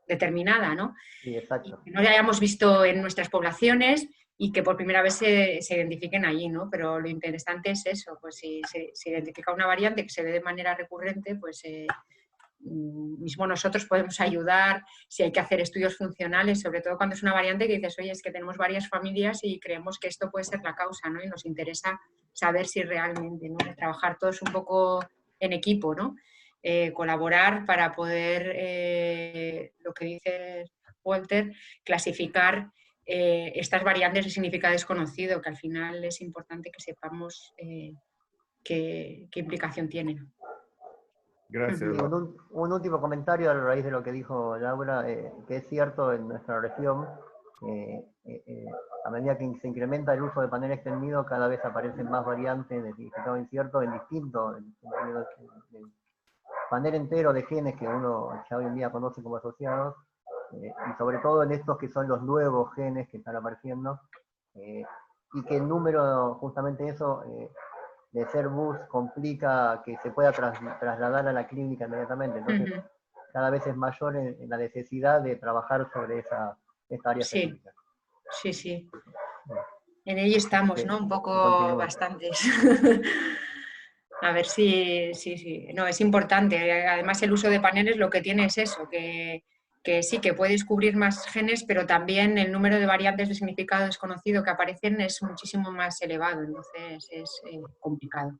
determinada, ¿no? Sí, exacto. Y que no la hayamos visto en nuestras poblaciones y que por primera vez se identifiquen allí, ¿no? Pero lo interesante es eso, pues si se identifica una variante que se ve de manera recurrente, pues mismo nosotros podemos ayudar si hay que hacer estudios funcionales, sobre todo cuando es una variante que dices, oye, es que tenemos varias familias y creemos que esto puede ser la causa, ¿no? Y nos interesa saber si realmente, ¿no? Trabajar todos un poco en equipo, ¿no? Colaborar para poder, lo que dice Walter, clasificar estas variantes de significado desconocido, que al final es importante que sepamos qué implicación tienen. Gracias. Y un último comentario a raíz de lo que dijo Laura, que es cierto en nuestra región, a medida que se incrementa el uso de panel extendido, cada vez aparecen más variantes de significado incierto en distintos, el panel entero de genes que uno ya hoy en día conoce como asociados, y sobre todo en estos que son los nuevos genes que están apareciendo, y que el número, justamente eso, de ser BUS complica que se pueda trasladar a la clínica inmediatamente. Entonces, cada vez es mayor en la necesidad de trabajar sobre esta área específica. sí, sí. En ello estamos, ¿no? Un poco bastantes. A ver si, sí. No, es importante. Además, el uso de paneles lo que tiene es eso, que sí, que puede descubrir más genes, pero también el número de variantes de significado desconocido que aparecen es muchísimo más elevado, entonces es complicado.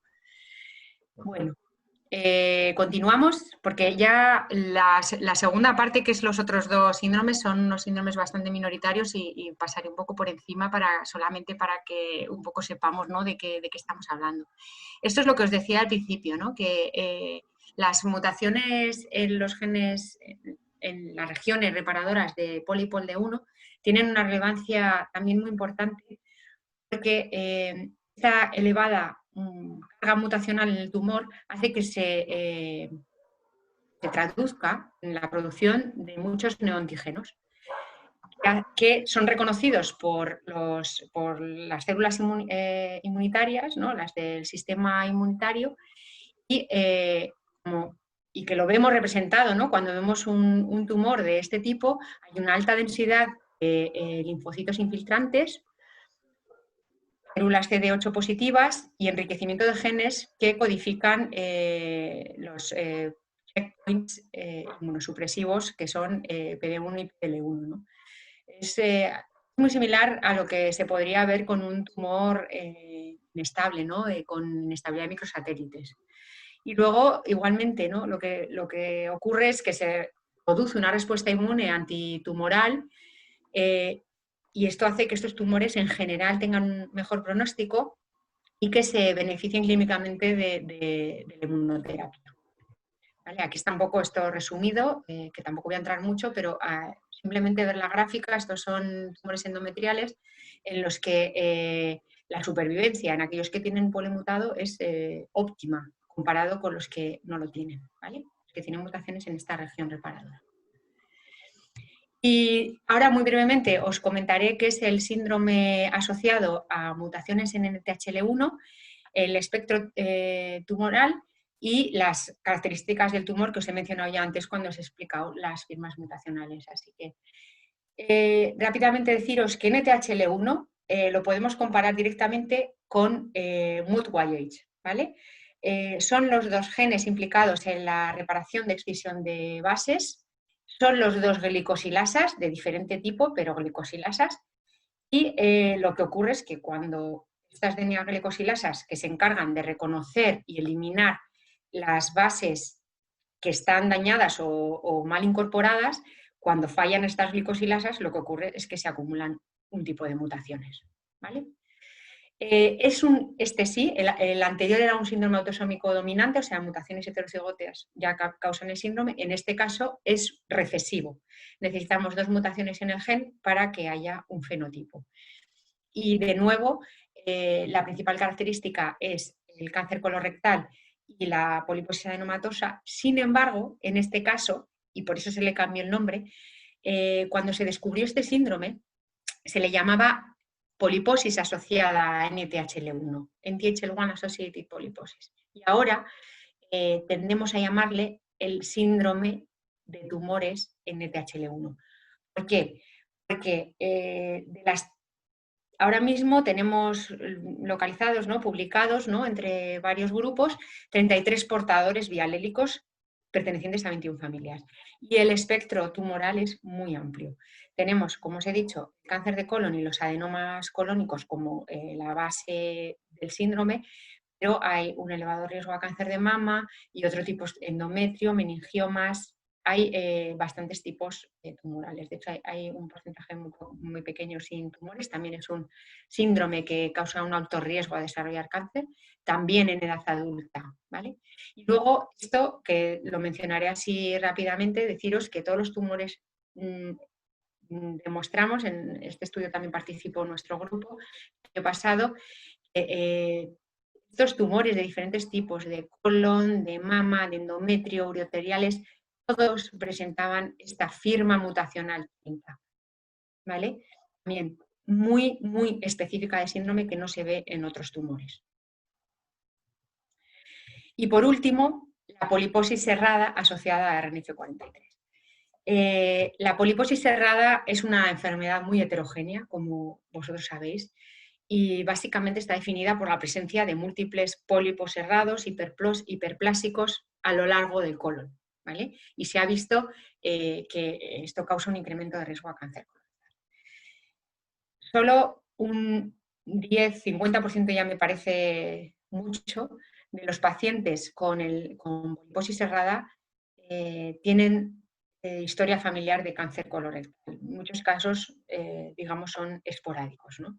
Bueno, continuamos, porque ya la segunda parte, que es los otros dos síndromes, son unos síndromes bastante minoritarios y pasaré un poco por encima solamente para que un poco sepamos, ¿no?, de qué estamos hablando. Esto es lo que os decía al principio, ¿no?, que las mutaciones en los genes, en las regiones reparadoras de Polipol D1, tienen una relevancia también muy importante, porque esta elevada carga mutacional en el tumor hace que se traduzca en la producción de muchos neoantígenos que son reconocidos por las células inmunitarias, ¿no?, las del sistema inmunitario, y que lo vemos representado, ¿no?, cuando vemos un tumor de este tipo. Hay una alta densidad de linfocitos infiltrantes, células CD8 positivas y enriquecimiento de genes que codifican los checkpoints inmunosupresivos, que son PD1 y PDL1, ¿no? Es muy similar a lo que se podría ver con un tumor inestable, ¿no?, con inestabilidad de microsatélites. Y luego, igualmente, ¿no?, lo que ocurre es que se produce una respuesta inmune antitumoral, y esto hace que estos tumores en general tengan un mejor pronóstico y que se beneficien clínicamente de la inmunoterapia. ¿Vale? Aquí está un poco esto resumido, que tampoco voy a entrar mucho, pero simplemente ver la gráfica. Estos son tumores endometriales en los que la supervivencia en aquellos que tienen polimutado es óptima comparado con los que no lo tienen, ¿vale?, los que tienen mutaciones en esta región reparadora. Y ahora, muy brevemente, os comentaré qué es el síndrome asociado a mutaciones en NTHL1, el espectro tumoral y las características del tumor que os he mencionado ya antes cuando os he explicado las firmas mutacionales. Así que rápidamente deciros que NTHL1 lo podemos comparar directamente con MUT-YH, ¿vale? Son los dos genes implicados en la reparación de excisión de bases. Son los dos glicosilasas de diferente tipo, pero glicosilasas, y lo que ocurre es que cuando estas DNA-glicosilasas, que se encargan de reconocer y eliminar las bases que están dañadas o mal incorporadas, cuando fallan estas glicosilasas, lo que ocurre es que se acumulan un tipo de mutaciones, ¿vale? El anterior era un síndrome autosómico dominante, o sea, mutaciones heterocigotas ya causan el síndrome. En este caso es recesivo. Necesitamos 2 mutaciones en el gen para que haya un fenotipo. Y de nuevo, la principal característica es el cáncer colorectal y la poliposis adenomatosa. Sin embargo, en este caso, y por eso se le cambió el nombre, cuando se descubrió este síndrome, se le llamaba poliposis asociada a NTHL1, NTHL1 Associated Polyposis. Y ahora tendemos a llamarle el síndrome de tumores NTHL1. ¿Por qué? Porque ahora mismo tenemos localizados, ¿no?, publicados, ¿no?, entre varios grupos, 33 portadores bialélicos pertenecientes a 21 familias. Y el espectro tumoral es muy amplio. Tenemos, como os he dicho, el cáncer de colon y los adenomas colónicos como la base del síndrome, pero hay un elevado riesgo a cáncer de mama y otros tipos de endometrio, meningiomas. Hay bastantes tipos tumorales. De hecho, hay un porcentaje muy pequeño sin tumores. También es un síndrome que causa un alto riesgo a desarrollar cáncer, también en edad adulta, ¿vale? Y luego, esto que lo mencionaré así rápidamente, deciros que todos los tumores demostramos, en este estudio también participó nuestro grupo el año pasado, estos tumores de diferentes tipos, de colon, de mama, de endometrio, uroteriales, todos presentaban esta firma mutacional 30, ¿vale? También muy, muy específica de síndrome que no se ve en otros tumores. Y por último, la poliposis cerrada asociada a RNF43. La poliposis cerrada es una enfermedad muy heterogénea, como vosotros sabéis, y básicamente está definida por la presencia de múltiples pólipos cerrados, hiperplásicos a lo largo del colon, ¿vale? Y se ha visto que esto causa un incremento de riesgo a cáncer colorectal. Solo un 10-50% ya me parece mucho de los pacientes con poliposis cerrada tienen historia familiar de cáncer colorectal. En muchos casos, digamos, son esporádicos, ¿no?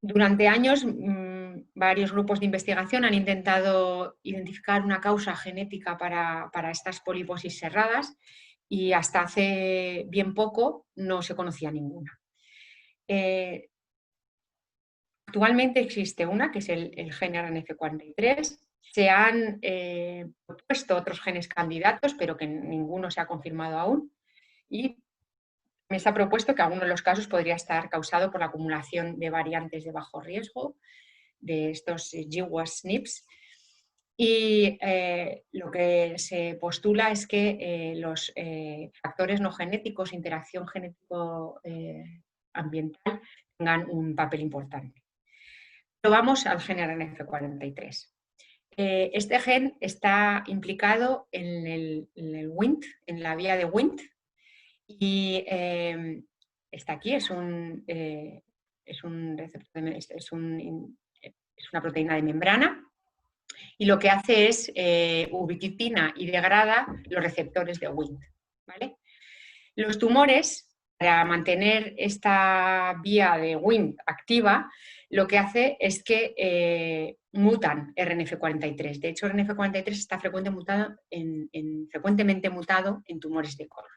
Durante años, varios grupos de investigación han intentado identificar una causa genética para estas poliposis cerradas y hasta hace bien poco no se conocía ninguna. Actualmente existe una, que es el gen RNF43. Se han propuesto otros genes candidatos, pero que ninguno se ha confirmado aún. Y se ha propuesto que alguno de los casos podría estar causado por la acumulación de variantes de bajo riesgo, de estos GWAS SNPs. Y lo que se postula es que los factores no genéticos, interacción genético-ambiental, tengan un papel importante. Pero vamos al gen RNF43. Este gen está implicado en el Wnt, en la vía de Wnt, y está aquí, es una proteína de membrana, y lo que hace es ubiquitina y degrada los receptores de Wnt, ¿vale? Los tumores, para mantener esta vía de Wnt activa, lo que hace es que mutan RNF43. De hecho, RNF43 está frecuentemente mutado en tumores de colon.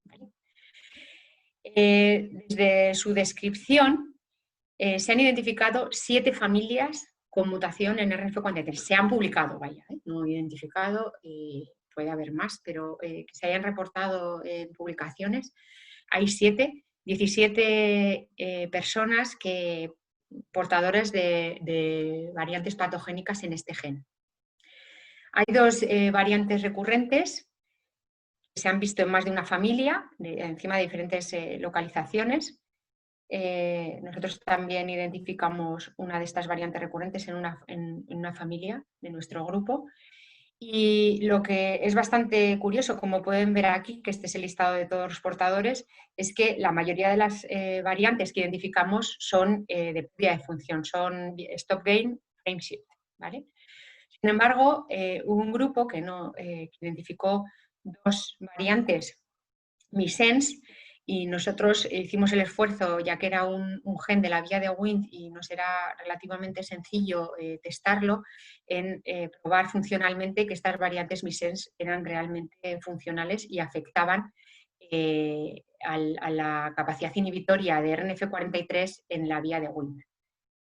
¿Vale? Desde su descripción, se han identificado 7 familias con mutación en RNF43. Se han publicado, vaya, no identificado, puede haber más, pero que se hayan reportado en publicaciones. Hay 17 personas portadoras de variantes patogénicas en este gen. Hay 2 variantes recurrentes que se han visto en más de una familia, encima de diferentes localizaciones. Nosotros también identificamos una de estas variantes recurrentes en una familia de nuestro grupo. Y lo que es bastante curioso, como pueden ver aquí, que este es el listado de todos los portadores, es que la mayoría de las variantes que identificamos son de pérdida de función, son stop gain, frame shift, ¿vale? Sin embargo, hubo un grupo que identificó 2 variantes missense, y nosotros hicimos el esfuerzo, ya que era un gen de la vía de Wnt y nos era relativamente sencillo testarlo, en probar funcionalmente que estas variantes missense eran realmente funcionales y afectaban a la capacidad inhibitoria de RNF43 en la vía de Wnt.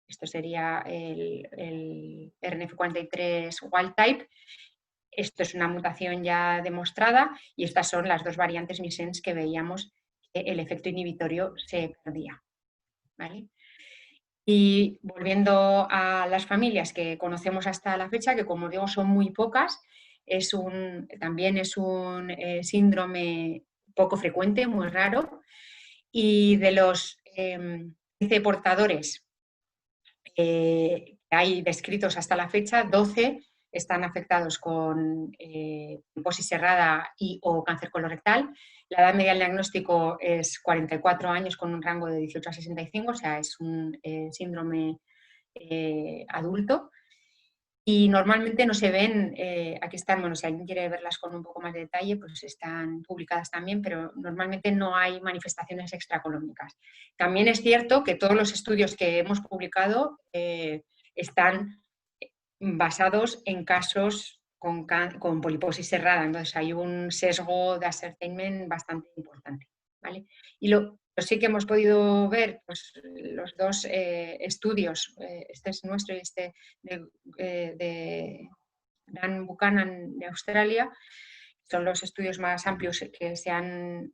Esto sería el RNF43 wild type. Esto es una mutación ya demostrada y estas son las 2 variantes missense que veíamos que el efecto inhibitorio se perdía, ¿vale? Y volviendo a las familias que conocemos hasta la fecha, que como digo son muy pocas, también es un síndrome poco frecuente, muy raro, y de los 15 portadores que hay descritos hasta la fecha, 12 están afectados con poliposis cerrada y o cáncer colorectal. La edad media del diagnóstico es 44 años con un rango de 18 a 65, o sea, es un síndrome adulto. Y normalmente no se ven, aquí están, bueno, si alguien quiere verlas con un poco más de detalle, pues están publicadas también, pero normalmente no hay manifestaciones extracolónicas. También es cierto que todos los estudios que hemos publicado están basados en casos con poliposis cerrada, entonces hay un sesgo de ascertainment bastante importante, ¿vale? Y lo sí que hemos podido ver, pues, los 2 estudios, este es nuestro y este de Dan Buchanan de Australia, son los estudios más amplios que se han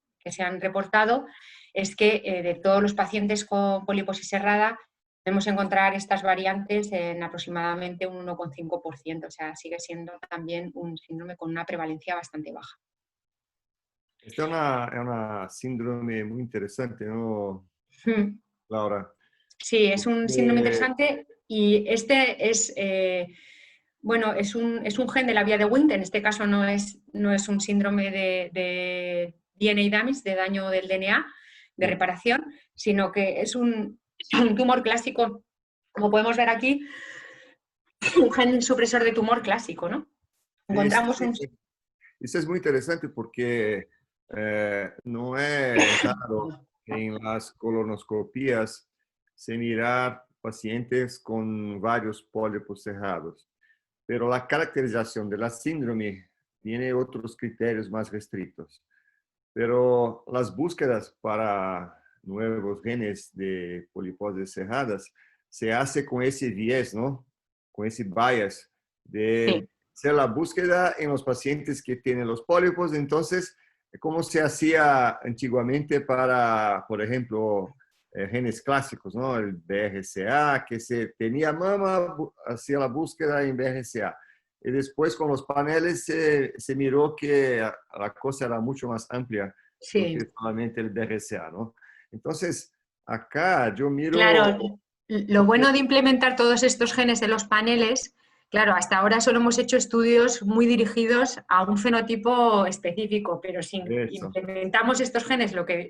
reportado, es que de todos los pacientes con poliposis cerrada podemos encontrar estas variantes en aproximadamente un 1,5%, o sea, sigue siendo también un síndrome con una prevalencia bastante baja. Esta è una síndrome muy interesante, ¿no, Mm. Laura? Sí, es un síndrome Eh, interesante y este es, bueno, es un gen de la vía de Wnt, en este caso no es un síndrome de DNA damage, de daño del DNA, de sí, reparación, sino que es un tumor clásico, como podemos ver aquí, un gen supresor de tumor clásico, ¿no? sí, sí, Encontramos sí. un... Eso es muy interesante porque no es raro en las colonoscopías se mirar pacientes con varios pólipos cerrados, pero la caracterización de la síndrome tiene otros criterios más restrictos. Pero las búsquedas para nuevos genes de poliposis cerradas se hace con ese bias, ¿no? Con ese bias Sí, de hacer la búsqueda en los pacientes que tienen los pólipos. Entonces, como se hacía antiguamente para, por ejemplo, genes clásicos, ¿no? El BRCA, que se tenía mama, hacía la búsqueda en BRCA. Y después con los paneles se miró que la cosa era mucho más amplia do sí. que solamente el BRCA, ¿no? Entonces, acá yo miro, Claro, lo bueno de implementar todos estos genes en los paneles, claro, hasta ahora solo hemos hecho estudios muy dirigidos a un fenotipo específico, pero si eso, implementamos estos genes, lo que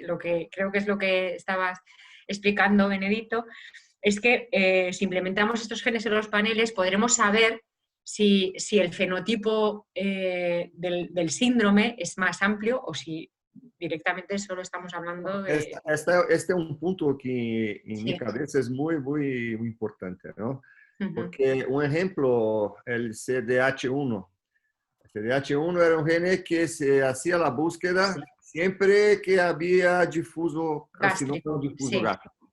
creo que es lo que estabas explicando, Benedito, es que si implementamos estos genes en los paneles podremos saber si el fenotipo del síndrome es más amplio o si directamente solo estamos hablando de... este es un punto que en mi Sí. cabeza es muy, muy, muy importante, ¿no? Ujú. Porque un ejemplo, el CDH1. El CDH1 era un gene que se hacía la búsqueda Sí. siempre que había difuso, carcinoma Gástrico, difuso sí, gástrico.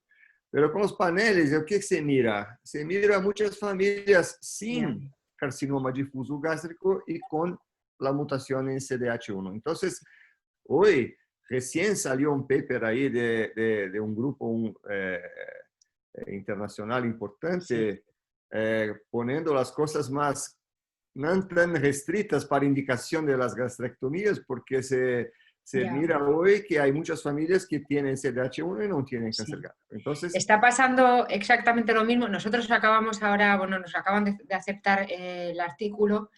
Pero con los paneles, ¿qué se mira? Se mira muchas familias ya, sin carcinoma difuso gástrico y con la mutación en CDH1. Entonces, hoy recién salió un paper ahí de un grupo internacional sí, importante poniendo las cosas más no tan restrictas para indicación de las gastrectomías porque se ya, mira hoy que hay muchas familias que tienen CDH1 y no tienen cáncer sí. gástrico. Entonces, Está pasando exactamente lo mismo. Nosotros acabamos ahora, bueno, nos acaban de aceptar el artículo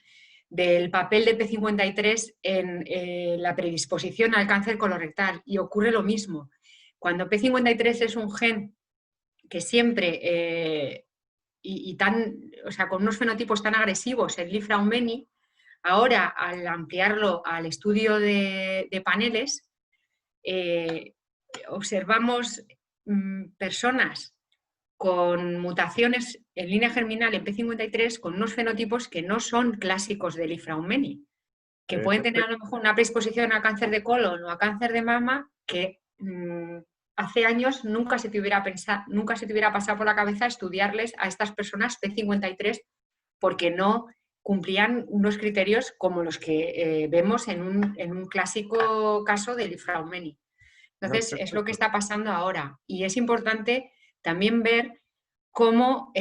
del papel de P53 en la predisposición al cáncer colorectal y ocurre lo mismo. Cuando P53 es un gen que siempre y tan, o sea, con unos fenotipos tan agresivos, el Li-Fraumeni, ahora al ampliarlo al estudio de paneles, observamos personas con mutaciones en línea germinal en P53 con unos fenotipos que no son clásicos del Li-Fraumeni, que pueden tener a lo mejor una predisposición a cáncer de colon o a cáncer de mama que hace años nunca se te hubiera pensado, nunca se te hubiera pasado por la cabeza estudiarles a estas personas P53 porque no cumplían unos criterios como los que vemos en un clásico caso del Li-Fraumeni. no, Entonces, es lo que perfecto. está pasando ahora. Y es importante también ver cómo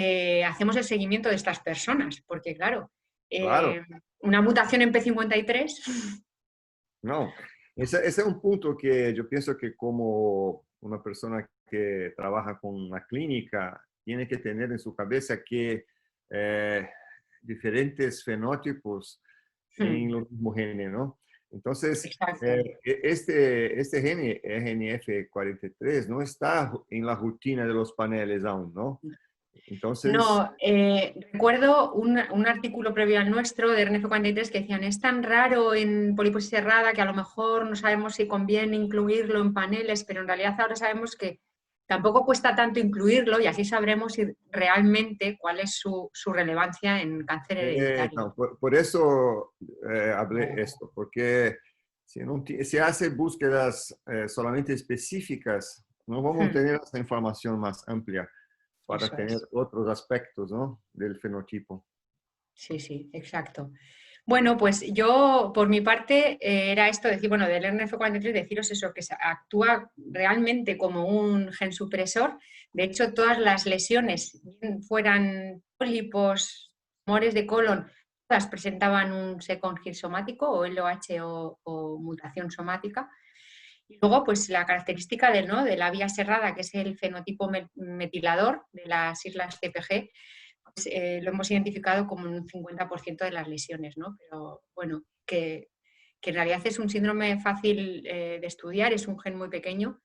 hacemos el seguimiento de estas personas, porque claro, Claro, una mutación en P53, no. Ese es un punto que yo pienso que como una persona que trabaja con una clínica tiene que tener en su cabeza que eh, diferentes fenotipos en los mismos genes, ¿no? Entonces, exacto. este gene, RNF43, no está en la rutina de los paneles aún, ¿no? Entonces, No, recuerdo un artículo previo al nuestro de RNF43 que decían, es tan raro en poliposis cerrada que a lo mejor no sabemos si conviene incluirlo en paneles, pero en realidad ahora sabemos que tampoco cuesta tanto incluirlo y así sabremos si realmente cuál es su relevancia en cáncer hereditario. no, por eso hablé esto, porque si hace búsquedas solamente específicas, no vamos a tener esta información más amplia para Eso tener es. otros aspectos, ¿no? Del fenotipo. Sí, sí, exacto. Bueno, pues yo por mi parte era esto, decir, bueno, del RNF43, deciros eso, que actúa realmente como un gen supresor. De hecho, todas las lesiones, bien fueran pólipos, tumores de colon, todas presentaban un second gene somático o LOH o mutación somática. Y luego, pues la característica de la vía serrada, que es el fenotipo metilador de las islas CPG, pues, lo hemos identificado como un 50% de las lesiones, ¿no? Pero bueno, que en realidad es un síndrome fácil de estudiar, es un gen muy pequeño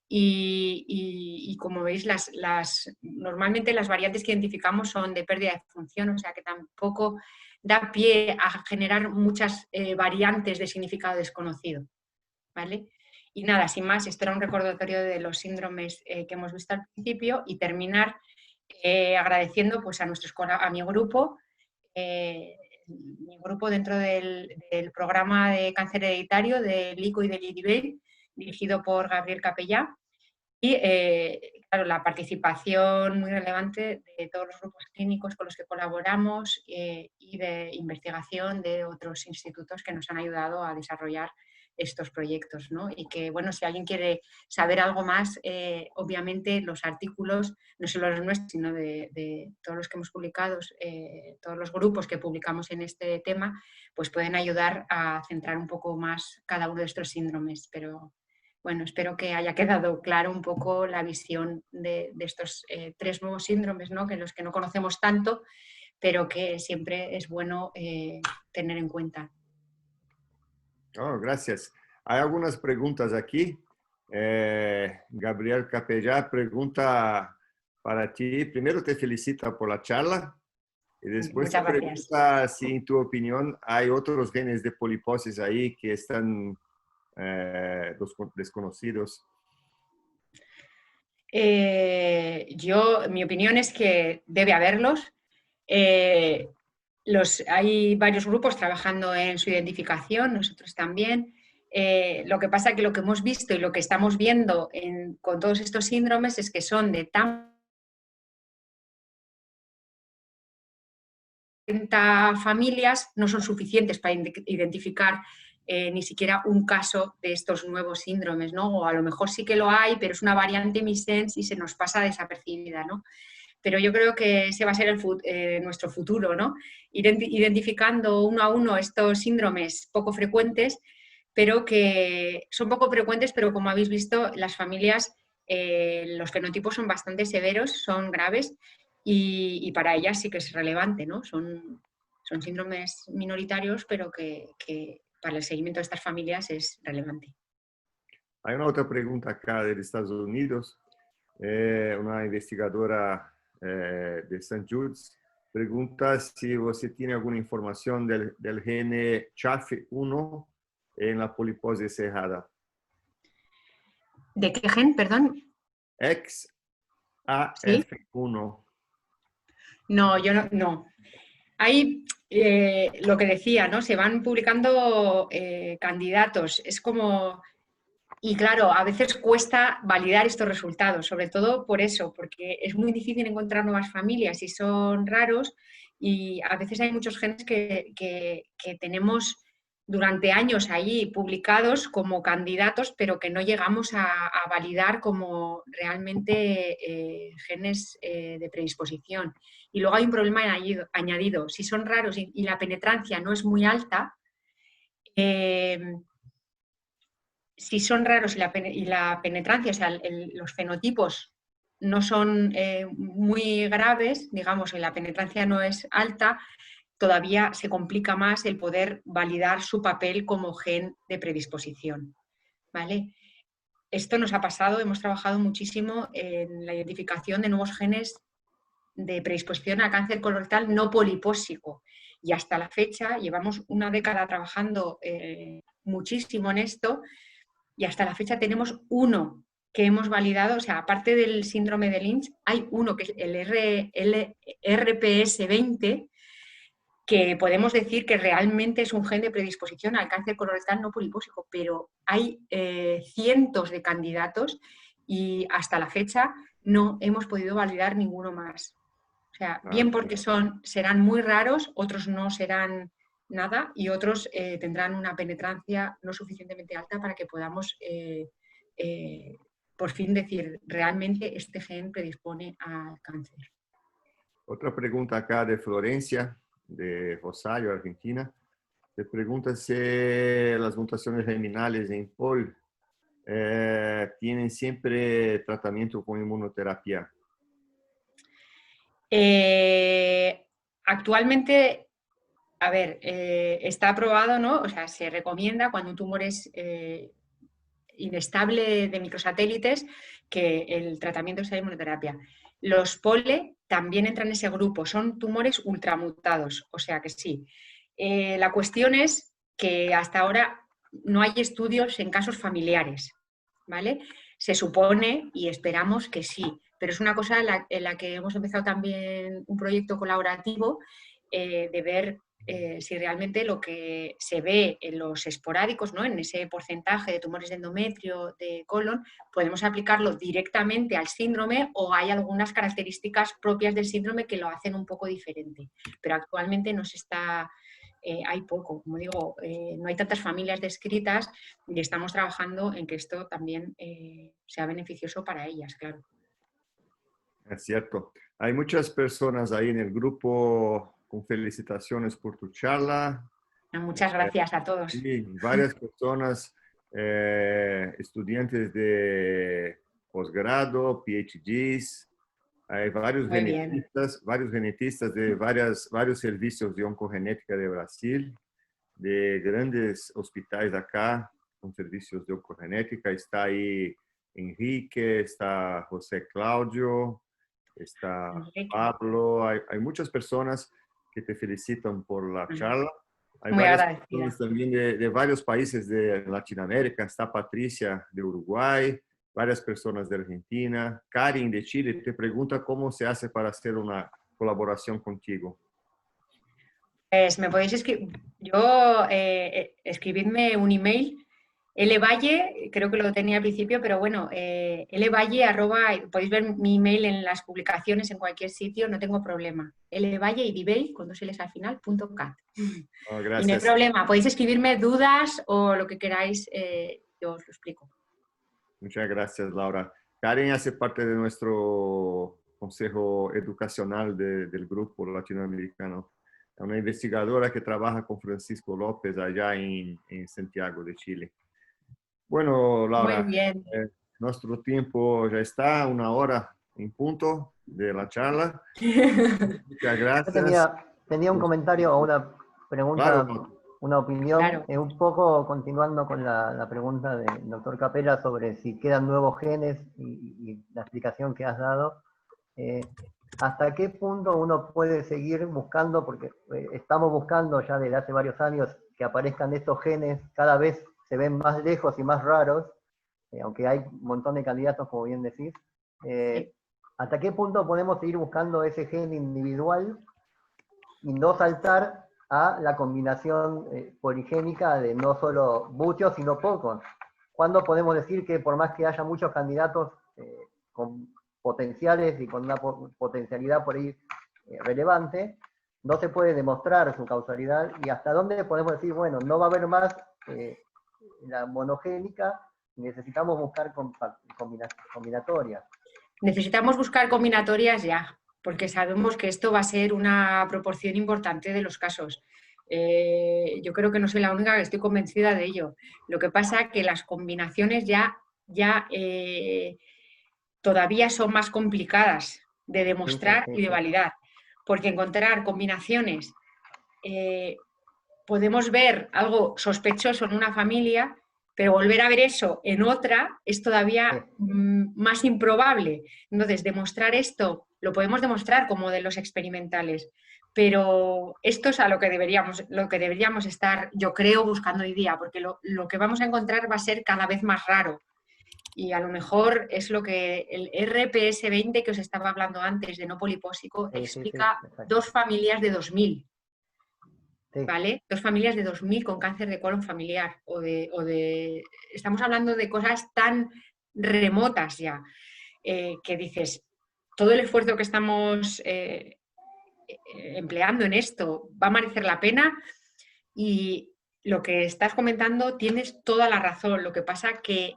y como veis, normalmente las variantes que identificamos son de pérdida de función, o sea que tampoco da pie a generar muchas variantes de significado desconocido, ¿vale? Y nada, sin más, esto era un recordatorio de los síndromes que hemos visto al principio y terminar agradeciendo pues, a mi grupo dentro del programa de cáncer hereditario del ICO y del IDIBEI, dirigido por Gabriel Capellá, y claro, la participación muy relevante de todos los grupos clínicos con los que colaboramos y de investigación de otros institutos que nos han ayudado a desarrollar estos proyectos, ¿no? Y que, bueno, si alguien quiere saber algo más, obviamente los artículos, no solo los nuestros, sino de todos los que hemos publicado, todos los grupos que publicamos en este tema, pues pueden ayudar a centrar un poco más cada uno de estos síndromes. Pero bueno, espero que haya quedado claro un poco la visión de estos 3 nuevos síndromes, ¿no? Que los que no conocemos tanto, pero que siempre es bueno tener en cuenta. Oh, gracias. Hay algunas preguntas aquí. Gabriel Capellá pregunta para ti. Primero te felicita por la charla y después te Muchas gracias. pregunta si en tu opinión hay otros genes de poliposis ahí que están desconocidos. Mi opinión es que debe haberlos. Hay varios grupos trabajando en su identificación, nosotros también. Lo que pasa es que lo que hemos visto y lo que estamos viendo con todos estos síndromes es que son de tan familias, no son suficientes para identificar ni siquiera un caso de estos nuevos síndromes, ¿no? O a lo mejor sí que lo hay, pero es una variante missense y se nos pasa desapercibida, ¿no? Pero yo creo que ese va a ser nuestro futuro, ¿no? Identificando uno a uno estos síndromes poco frecuentes, pero que son poco frecuentes, pero como habéis visto, las familias, los fenotipos son bastante severos, son graves y para ellas sí que es relevante, ¿no? Son síndromes minoritarios, pero que para el seguimiento de estas familias es relevante. Hay una otra pregunta acá de Estados Unidos. Una investigadora de St. Jude's pregunta si usted tiene alguna información del gene CHAF1 en la poliposis cerrada. ¿De qué gen, perdón? XAF1. No, yo no. Hay lo que decía, ¿no? Se van publicando candidatos. Es como... Y claro, a veces cuesta validar estos resultados, sobre todo por eso, porque es muy difícil encontrar nuevas familias y son raros y a veces hay muchos genes que tenemos durante años ahí publicados como candidatos, pero que no llegamos a validar como realmente genes de predisposición. Y luego hay un problema añadido. Si son raros y la penetrancia no es muy alta, si son raros y la penetrancia, o sea, los fenotipos no son muy graves, digamos, y la penetrancia no es alta, todavía se complica más el poder validar su papel como gen de predisposición, ¿vale? Esto nos ha pasado, hemos trabajado muchísimo en la identificación de nuevos genes de predisposición a cáncer colorectal no polipósico y hasta la fecha llevamos una década trabajando muchísimo en esto. Y hasta la fecha tenemos uno que hemos validado, o sea, aparte del síndrome de Lynch, hay uno que es el RPS20, que podemos decir que realmente es un gen de predisposición al cáncer colorectal no polipósico, pero hay cientos de candidatos y hasta la fecha no hemos podido validar ninguno más. O sea, bien porque serán muy raros, otros no serán nada y otros tendrán una penetrancia no suficientemente alta para que podamos por fin decir realmente este gen predispone al cáncer. Otra pregunta acá de Florencia. de Rosario, Argentina. Te pregunta si las mutaciones germinales en POL tienen siempre tratamiento con inmunoterapia. Actualmente, a ver, está aprobado, ¿no? O sea, se recomienda cuando un tumor es inestable de microsatélites que el tratamiento sea inmunoterapia. Los POLE también entran en ese grupo, son tumores ultramutados, o sea que sí. La cuestión es que hasta ahora no hay estudios en casos familiares, ¿vale? Se supone y esperamos que sí, pero es una cosa en la que hemos empezado también un proyecto colaborativo de ver si realmente lo que se ve en los esporádicos, ¿no? En ese porcentaje de tumores de endometrio, de colon, podemos aplicarlo directamente al síndrome o hay algunas características propias del síndrome que lo hacen un poco diferente. Pero actualmente no se está, hay poco, como digo, no hay tantas familias descritas y estamos trabajando en que esto también sea beneficioso para ellas, claro. Es cierto. Hay muchas personas ahí en el grupo con felicitaciones por tu charla. Muchas gracias a todos. Sí, varias personas, estudiantes de posgrado, PhDs. Hay varios genetistas de varios servicios de oncogenética de Brasil, de grandes hospitales acá con servicios de oncogenética. Está ahí Enrique, está José Claudio, está Pablo. Hay muchas personas que te felicitan por la charla. Hay muy varias agradecida. personas también de varios países de Latinoamérica. Está Patricia de Uruguay, varias personas de Argentina. Karin de Chile te pregunta cómo se hace para hacer una colaboración contigo. Pues me podéis escribidme un email, lvalle, creo que lo tenía al principio, pero bueno, lvalle, podéis ver mi email en las publicaciones en cualquier sitio, no tengo problema. lvalle y dibey, con 2 L's al final, .cat. Oh, y no hay gracias. problema, podéis escribirme dudas o lo que queráis, yo os lo explico. Muchas gracias, Laura. Karen hace parte de nuestro consejo educacional del grupo latinoamericano. Es una investigadora que trabaja con Francisco López allá en Santiago de Chile. Bueno, Laura, Muy bien. nuestro tiempo ya está, 1 hora en punto de la charla. Muchas gracias. Yo tenía un comentario o una pregunta, Claro. una opinión, Claro. un poco continuando con la pregunta del doctor Capella sobre si quedan nuevos genes y la explicación que has dado. ¿Hasta qué punto uno puede seguir buscando? Porque estamos buscando ya desde hace varios años que aparezcan estos genes, cada vez se ven más lejos y más raros, aunque hay un montón de candidatos, como bien decís. Sí. ¿Hasta qué punto podemos seguir buscando ese gen individual y no saltar a la combinación poligénica de no solo muchos, sino pocos? ¿Cuándo podemos decir que por más que haya muchos candidatos con potenciales y con una potencialidad por ahí relevante, no se puede demostrar su causalidad? ¿Y hasta dónde podemos decir, bueno, no va a haber más la monogénica, necesitamos buscar combinatorias? Necesitamos buscar combinatorias ya, porque sabemos que esto va a ser una proporción importante de los casos. Yo creo que no soy la única que estoy convencida de ello. Lo que pasa es que las combinaciones ya todavía son más complicadas de demostrar y de validar, porque encontrar combinaciones, podemos ver algo sospechoso en una familia, pero volver a ver eso en otra es todavía más improbable. Entonces, demostrar esto lo podemos demostrar con modelos experimentales, pero esto es a lo que deberíamos estar, yo creo, buscando hoy día, porque lo que vamos a encontrar va a ser cada vez más raro. Y a lo mejor es lo que el RPS20 que os estaba hablando antes, de no polipósico, explica 2 familias de 2000. ¿Vale? 2 familias de 2000 con cáncer de colon familiar estamos hablando de cosas tan remotas ya, que dices, todo el esfuerzo que estamos empleando en esto va a merecer la pena. Y lo que estás comentando tienes toda la razón, lo que pasa que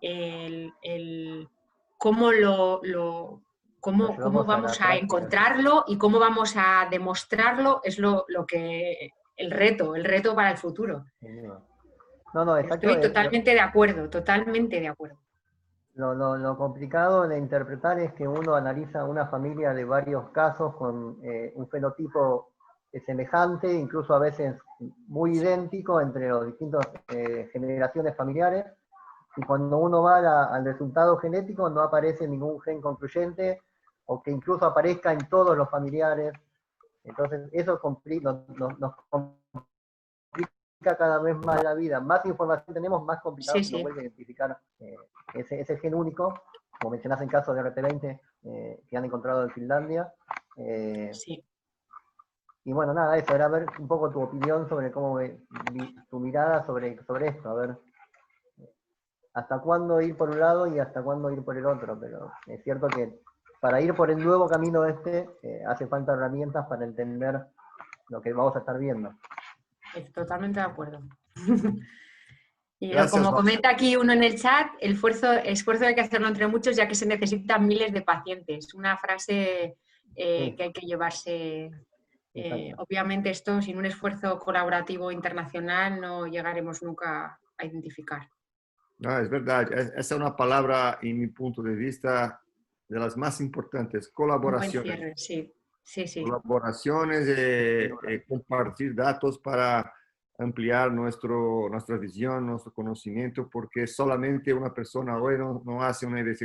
cómo cómo vamos a encontrarlo y cómo vamos a demostrarlo es el reto para el futuro. No, exacto. Estoy totalmente de acuerdo, totalmente de acuerdo. Lo complicado de interpretar es que uno analiza una familia de varios casos con un fenotipo semejante, incluso a veces muy idéntico entre las distintas generaciones familiares, y cuando uno va al resultado genético no aparece ningún gen concluyente, o que incluso aparezca en todos los familiares. Entonces eso nos complica cada vez más la vida. Más información tenemos, más complicado se nos vuelve a identificar ese gen único, como mencionás en caso de RT20 que han encontrado en Finlandia. Y bueno, nada, eso era ver un poco tu opinión sobre cómo tu mirada sobre esto, a ver hasta cuándo ir por un lado y hasta cuándo ir por el otro, pero es cierto que para ir por el nuevo camino hace falta herramientas para entender lo que vamos a estar viendo. Totalmente de acuerdo. Y Gracias, como comenta aquí uno en el chat, el esfuerzo hay que hacerlo entre muchos ya que se necesitan miles de pacientes. Una frase que hay que llevarse. Obviamente esto sin un esfuerzo colaborativo internacional no llegaremos nunca a identificar. No, es verdad. Esa es una palabra, en mi punto de vista, de las más importantes. Colaboraciones. Sí. Colaboraciones, compartir datos para ampliar nuestra visión, nuestro conocimiento, porque solamente una persona hoy no hace una